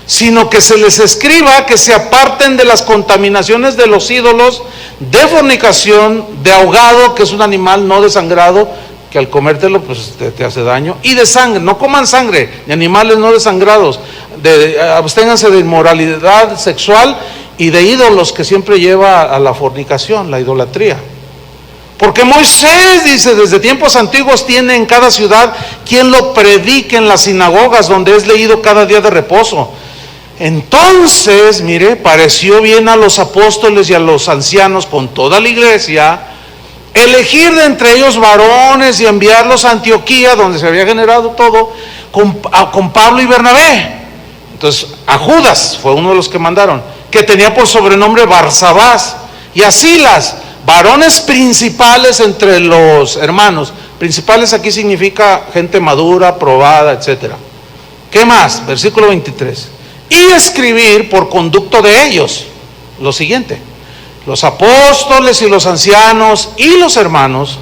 sino que se les escriba que se aparten de las contaminaciones de los ídolos, de fornicación, de ahogado, que es un animal no desangrado, que al comértelo pues te hace daño, y de sangre. No coman sangre, ni animales no desangrados. Absténganse de inmoralidad sexual y de ídolos, que siempre lleva a la fornicación, la idolatría. Porque Moisés, dice, desde tiempos antiguos tiene en cada ciudad quien lo predique en las sinagogas, donde es leído cada día de reposo. Entonces, mire, pareció bien a los apóstoles y a los ancianos con toda la iglesia elegir de entre ellos varones y enviarlos a Antioquía, donde se había generado todo, con Pablo y Bernabé. Entonces, a Judas fue uno de los que mandaron, que tenía por sobrenombre Barsabás, y a Silas, varones principales entre los hermanos. Principales aquí significa gente madura, probada, etcétera. ¿Qué más? Versículo 23. Y escribir por conducto de ellos lo siguiente: los apóstoles y los ancianos y los hermanos,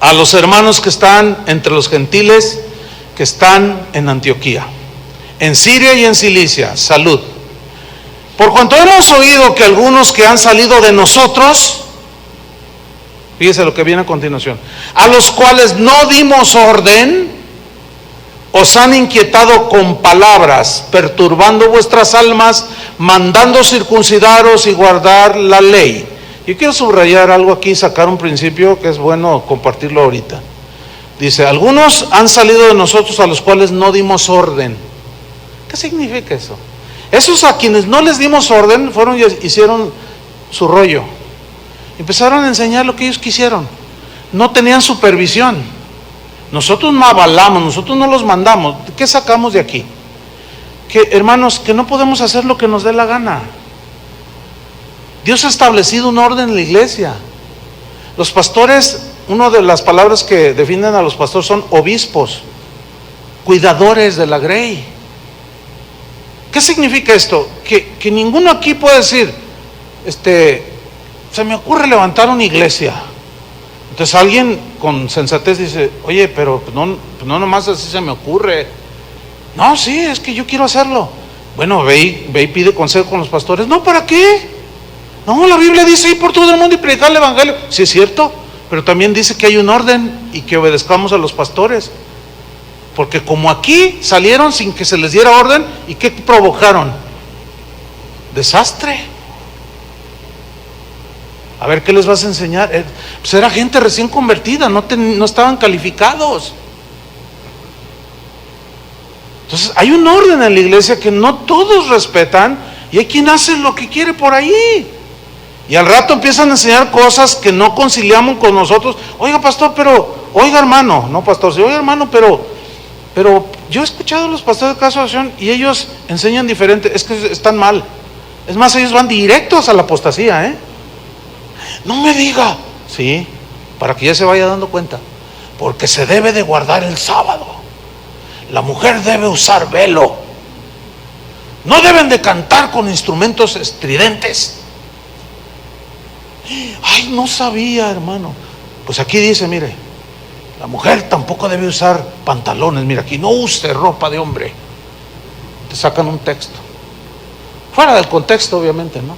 a los hermanos que están entre los gentiles que están en Antioquía, en Siria y en Cilicia, salud. Por cuanto hemos oído que algunos que han salido de nosotros, fíjese lo que viene a continuación, a los cuales no dimos orden, os han inquietado con palabras, perturbando vuestras almas, mandando circuncidaros y guardar la ley. Yo quiero subrayar algo aquí, sacar un principio que es bueno compartirlo ahorita. Dice, algunos han salido de nosotros a los cuales no dimos orden. ¿Qué significa eso? Esos a quienes no les dimos orden fueron y hicieron su rollo. Empezaron a enseñar lo que ellos quisieron. No tenían supervisión. Nosotros no avalamos, nosotros no los mandamos. ¿Qué sacamos de aquí? Que, hermanos, que no podemos hacer lo que nos dé la gana. Dios ha establecido un orden en la iglesia. Los pastores, una de las palabras que definen a los pastores son obispos, cuidadores de la grey. ¿Qué significa esto? Que ninguno aquí puede decir, se me ocurre levantar una iglesia. Entonces alguien con sensatez dice, oye, pero no nomás así se me ocurre. No, sí, es que yo quiero hacerlo. Bueno, ve y pide consejo con los pastores. No, ¿para qué? No, la Biblia dice ir por todo el mundo y predicar el evangelio. Sí, es cierto, pero también dice que hay un orden y que obedezcamos a los pastores. Porque como aquí salieron sin que se les diera orden, ¿y qué provocaron? Desastre. A ver, ¿qué les vas a enseñar? Pues era gente recién convertida, no estaban calificados. Entonces hay un orden en la iglesia que no todos respetan, y hay quien hace lo que quiere por ahí. Y al rato empiezan a enseñar cosas que no conciliamos con nosotros. Oiga, pastor, oiga, hermano, no pastor, sí, oiga, hermano, pero yo he escuchado a los pastores de Casa de Oración y ellos enseñan diferente. Es que están mal. Es más, ellos van directos a la apostasía, No me diga. Sí, para que ya se vaya dando cuenta. Porque se debe de guardar el sábado. La mujer debe usar velo. No deben de cantar con instrumentos estridentes. Ay, no sabía, hermano. Pues aquí dice, mire, la mujer tampoco debe usar pantalones. Mira, aquí no use ropa de hombre. Te sacan un texto. Fuera del contexto, obviamente, ¿no?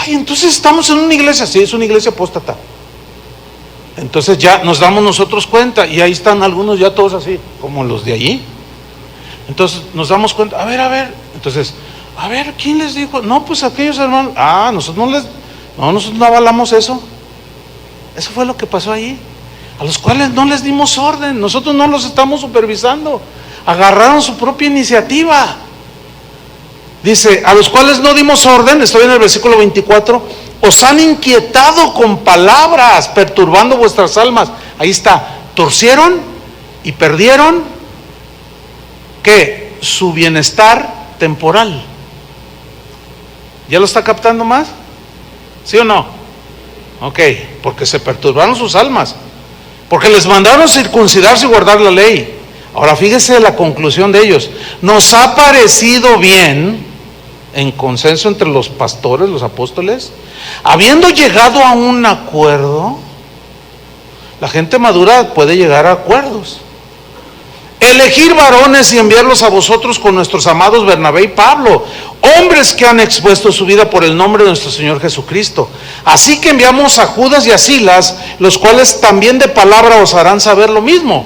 Entonces estamos en una iglesia. Sí, es una iglesia apóstata. Entonces ya nos damos nosotros cuenta. Y ahí están algunos ya todos así, como los de allí. Entonces nos damos cuenta. A ver. Entonces, ¿quién les dijo? No, pues aquellos hermanos. Nosotros no avalamos eso. Eso fue lo que pasó ahí. A los cuales no les dimos orden. Nosotros no los estamos supervisando. Agarraron su propia iniciativa. Dice, a los cuales no dimos orden, estoy en el versículo 24, os han inquietado con palabras, perturbando vuestras almas. Ahí está, torcieron y perdieron, ¿qué? Su bienestar temporal. ¿Ya lo está captando más? ¿Sí o no? Ok, porque se perturbaron sus almas, porque les mandaron circuncidarse y guardar la ley. Ahora fíjese la conclusión de ellos. Nos ha parecido bien, en consenso entre los pastores, los apóstoles, habiendo llegado a un acuerdo. La gente madura puede llegar a acuerdos. Elegir varones y enviarlos a vosotros con nuestros amados Bernabé y Pablo, hombres que han expuesto su vida por el nombre de nuestro Señor Jesucristo. Así que enviamos a Judas y a Silas, los cuales también de palabra os harán saber lo mismo,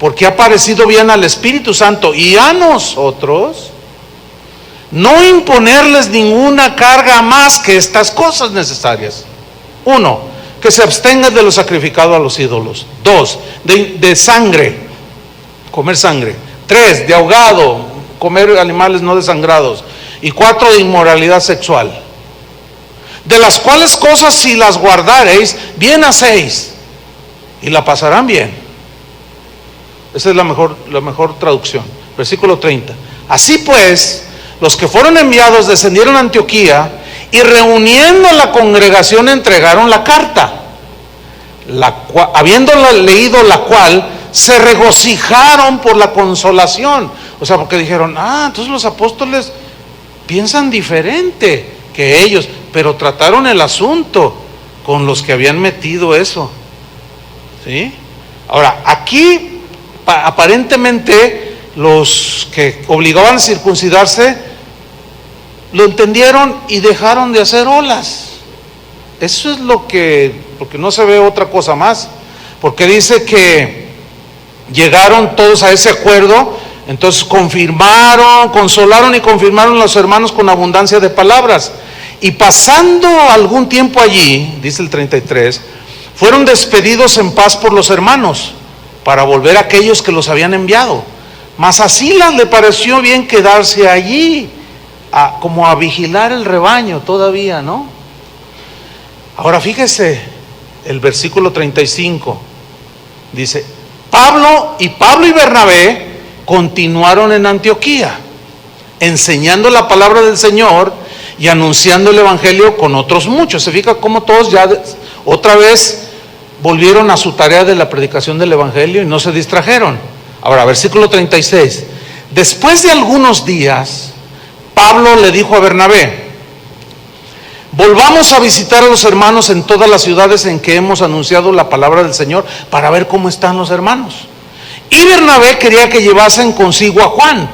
porque ha parecido bien al Espíritu Santo y a nosotros no imponerles ninguna carga más que estas cosas necesarias. 1, que se abstengan de lo sacrificado a los ídolos. 2, de sangre, comer sangre. 3, de ahogado, comer animales no desangrados. Y 4, de inmoralidad sexual. De las cuales cosas si las guardareis, bien hacéis y la pasarán bien. Esa es la mejor traducción. Versículo 30. Así pues, los que fueron enviados descendieron a Antioquía y reuniendo la congregación entregaron la carta, habiéndola leído la cual se regocijaron por la consolación. O sea, porque dijeron, entonces los apóstoles piensan diferente que ellos, pero trataron el asunto con los que habían metido eso. ¿Sí? Ahora, aquí aparentemente los que obligaban a circuncidarse lo entendieron y dejaron de hacer olas. Eso es porque no se ve otra cosa más, porque dice que llegaron todos a ese acuerdo. Entonces consolaron y confirmaron a los hermanos con abundancia de palabras. Y pasando algún tiempo allí, dice el 33, fueron despedidos en paz por los hermanos, para volver a aquellos que los habían enviado. Mas a Silas le pareció bien quedarse allí, como a vigilar el rebaño todavía, ¿no? Ahora fíjese el versículo 35, dice, Pablo y Bernabé continuaron en Antioquía, enseñando la palabra del Señor y anunciando el evangelio con otros muchos. Se fija cómo todos ya otra vez volvieron a su tarea de la predicación del evangelio y no se distrajeron. Ahora, versículo 36. Después de algunos días, Pablo le dijo a Bernabé: volvamos a visitar a los hermanos en todas las ciudades en que hemos anunciado la palabra del Señor para ver cómo están los hermanos. Y Bernabé quería que llevasen consigo a Juan,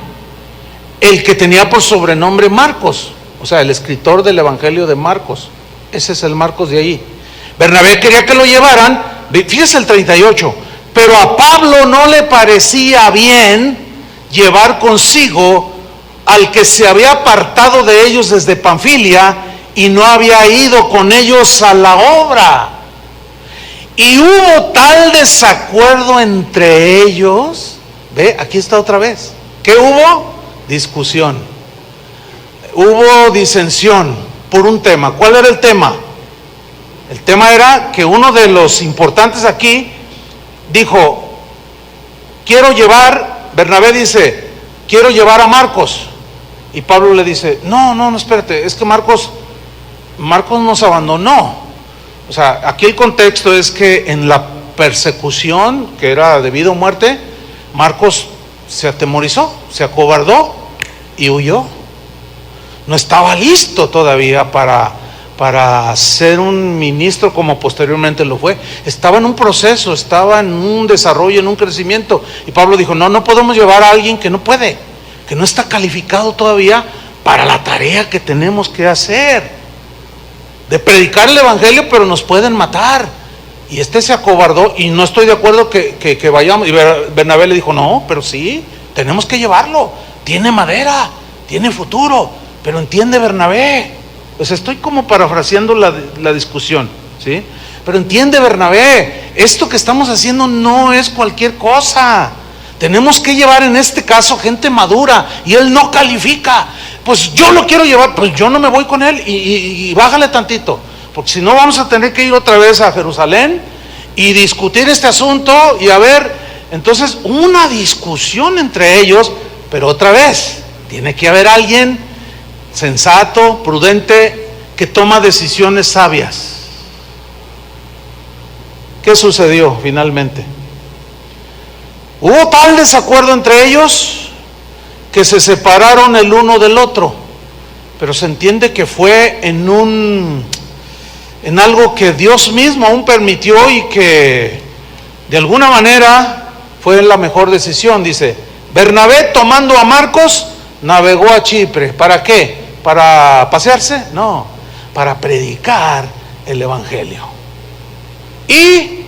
el que tenía por sobrenombre Marcos, o sea, el escritor del evangelio de Marcos. Ese es el Marcos de ahí. Bernabé quería que lo llevaran, fíjese el 38, pero a Pablo no le parecía bien llevar consigo al que se había apartado de ellos desde Panfilia y no había ido con ellos a la obra. Y hubo tal desacuerdo entre ellos. Ve, aquí está otra vez. ¿Qué hubo? Discusión. Hubo disensión por un tema. ¿Cuál era el tema? El tema era que uno de los importantes aquí dijo: Bernabé dice, quiero llevar a Marcos. Y Pablo le dice, no, espérate, es que Marcos nos abandonó. O sea, aquí el contexto es que en la persecución, que era de vida o muerte, Marcos se atemorizó, se acobardó y huyó. No estaba listo todavía para ser un ministro como posteriormente lo fue. Estaba en un proceso, estaba en un desarrollo, en un crecimiento. Y Pablo dijo, no podemos llevar a alguien que no puede, que no está calificado todavía para la tarea que tenemos que hacer de predicar el evangelio, pero nos pueden matar. Y se acobardó, y no estoy de acuerdo que vayamos. Y Bernabé le dijo, no, pero sí, tenemos que llevarlo, tiene madera, tiene futuro. Pero entiende, Bernabé, pues estoy como parafraseando la discusión, ¿sí? Pero entiende, Bernabé, esto que estamos haciendo no es cualquier cosa. Tenemos que llevar en este caso gente madura, y él no califica. Pues yo lo quiero llevar, pues yo no me voy con él, y bájale tantito, porque si no vamos a tener que ir otra vez a Jerusalén y discutir este asunto, y a ver, entonces una discusión entre ellos. Pero otra vez, tiene que haber alguien sensato, prudente, que toma decisiones sabias. ¿Qué sucedió finalmente? Hubo tal desacuerdo entre ellos que se separaron el uno del otro, pero se entiende que fue en algo que Dios mismo aún permitió, y que de alguna manera fue la mejor decisión. Dice, Bernabé, tomando a Marcos, navegó a Chipre. ¿Para qué? ¿Para pasearse? No, para predicar el evangelio. Y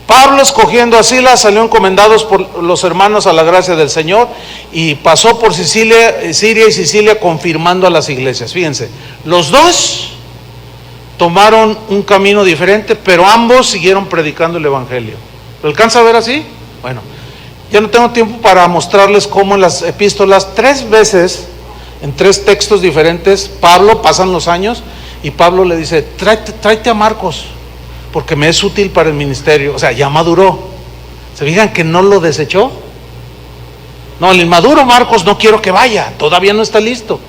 Pablo, escogiendo a Silas, salió encomendados por los hermanos a la gracia del Señor, y pasó por Siria y Sicilia, confirmando a las iglesias. Fíjense, los dos tomaron un camino diferente, pero ambos siguieron predicando el evangelio. ¿Lo alcanza a ver así? Bueno, ya no tengo tiempo para mostrarles cómo en las epístolas 3 veces, en 3 textos diferentes, pasan los años, y Pablo le dice, tráete a Marcos, porque me es útil para el ministerio. O sea, ya maduró. ¿Se fijan que no lo desechó? No, el inmaduro Marcos no quiero que vaya, todavía no está listo.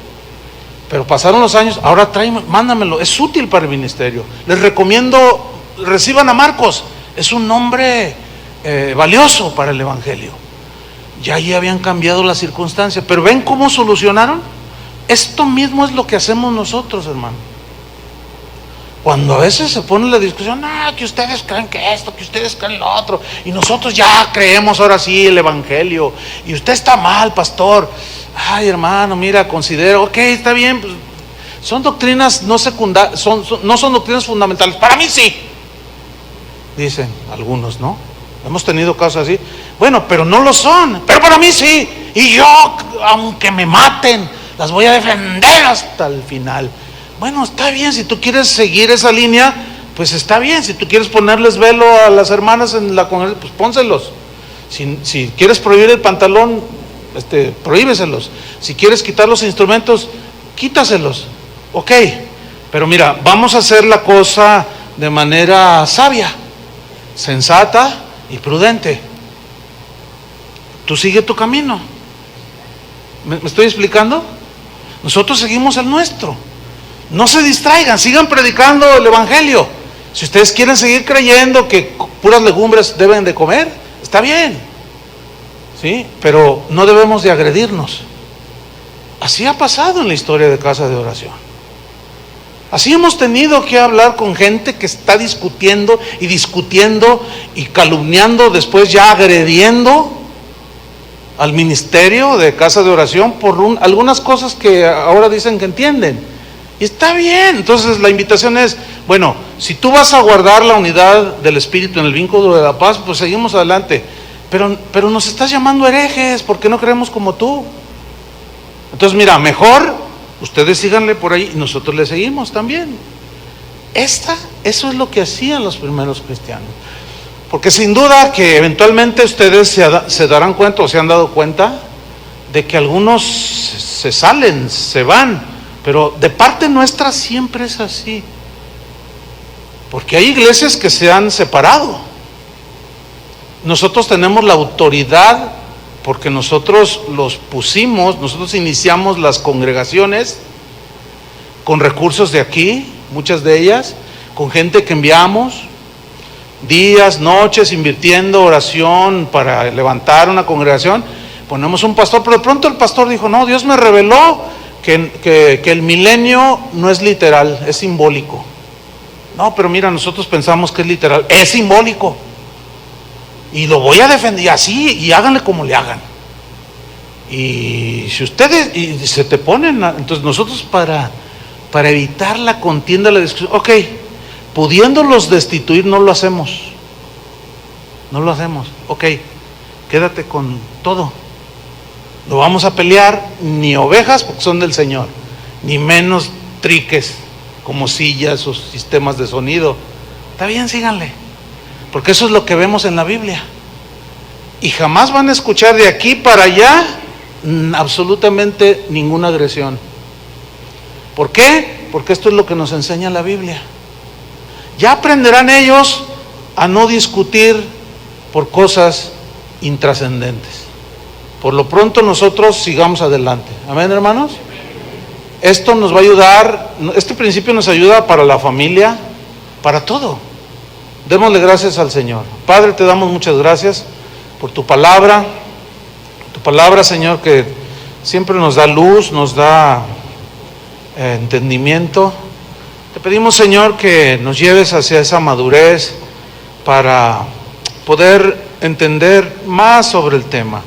Pero pasaron los años, ahora mándamelo, es útil para el ministerio. Les recomiendo, reciban a Marcos, es un nombre valioso para el evangelio. Ya ahí habían cambiado las circunstancias, pero ¿ven cómo solucionaron? Esto mismo es lo que hacemos nosotros, hermano. Cuando a veces se pone la discusión, que ustedes creen que esto, que ustedes creen lo otro, y nosotros ya creemos ahora sí el evangelio, y usted está mal, pastor. Ay, hermano, mira, considero, ok, está bien, pues, son doctrinas no secundarias, no son doctrinas fundamentales. Para mí sí, dicen algunos, ¿no? Hemos tenido casos así. Bueno, pero no lo son, pero para mí sí, y yo, aunque me maten, las voy a defender hasta el final. Bueno, está bien, si tú quieres seguir esa línea, pues está bien. Si tú quieres ponerles velo a las hermanas en la congregación, pues pónselos. Si quieres prohibir el pantalón, prohíbeselos. Si quieres quitar los instrumentos, quítaselos. Ok, pero mira, vamos a hacer la cosa de manera sabia, sensata y prudente. Tú sigue tu camino. ¿Me estoy explicando? Nosotros seguimos el nuestro. No se distraigan, sigan predicando el evangelio. Si ustedes quieren seguir creyendo que puras legumbres deben de comer, está bien, ¿sí? Pero no debemos de agredirnos. Así ha pasado en la historia de Casa de Oración. Así hemos tenido que hablar con gente que está discutiendo y calumniando, después ya agrediendo al ministerio de Casa de Oración por algunas cosas que ahora dicen que entienden. Y está bien. Entonces la invitación es, bueno, si tú vas a guardar la unidad del Espíritu en el vínculo de la paz, pues seguimos adelante. Pero nos estás llamando herejes porque no creemos como tú. Entonces mira, mejor ustedes síganle por ahí y nosotros le seguimos también. Eso es lo que hacían los primeros cristianos. Porque sin duda que eventualmente ustedes se darán cuenta o se han dado cuenta de que algunos se salen, se van, pero de parte nuestra siempre es así. Porque hay iglesias que se han separado. Nosotros tenemos la autoridad porque nosotros los pusimos, nosotros iniciamos las congregaciones con recursos de aquí, muchas de ellas, con gente que enviamos, días, noches, invirtiendo oración para levantar una congregación. Ponemos un pastor, pero de pronto el pastor dijo, no, Dios me reveló que el milenio no es literal, es simbólico. No, pero mira, nosotros pensamos que es literal, es simbólico. Y lo voy a defender, y así, y háganle como le hagan. Y si ustedes, y se te ponen, entonces nosotros para evitar la contienda, la discusión, ok, pudiéndolos destituir, no lo hacemos. Ok, quédate con todo. No vamos a pelear ni ovejas porque son del Señor, ni menos triques como sillas o sistemas de sonido. Está bien, síganle, porque eso es lo que vemos en la Biblia. Y jamás van a escuchar de aquí para allá absolutamente ninguna agresión. ¿Por qué? Porque esto es lo que nos enseña la Biblia. Ya aprenderán ellos a no discutir por cosas intrascendentes. Por lo pronto nosotros sigamos adelante. Amén, hermanos. Esto nos va a ayudar, este principio nos ayuda para la familia, para todo. Démosle gracias al Señor. Padre, te damos muchas gracias por tu palabra, Señor, que siempre nos da luz, nos da entendimiento. Te pedimos, Señor, que nos lleves hacia esa madurez para poder entender más sobre el tema.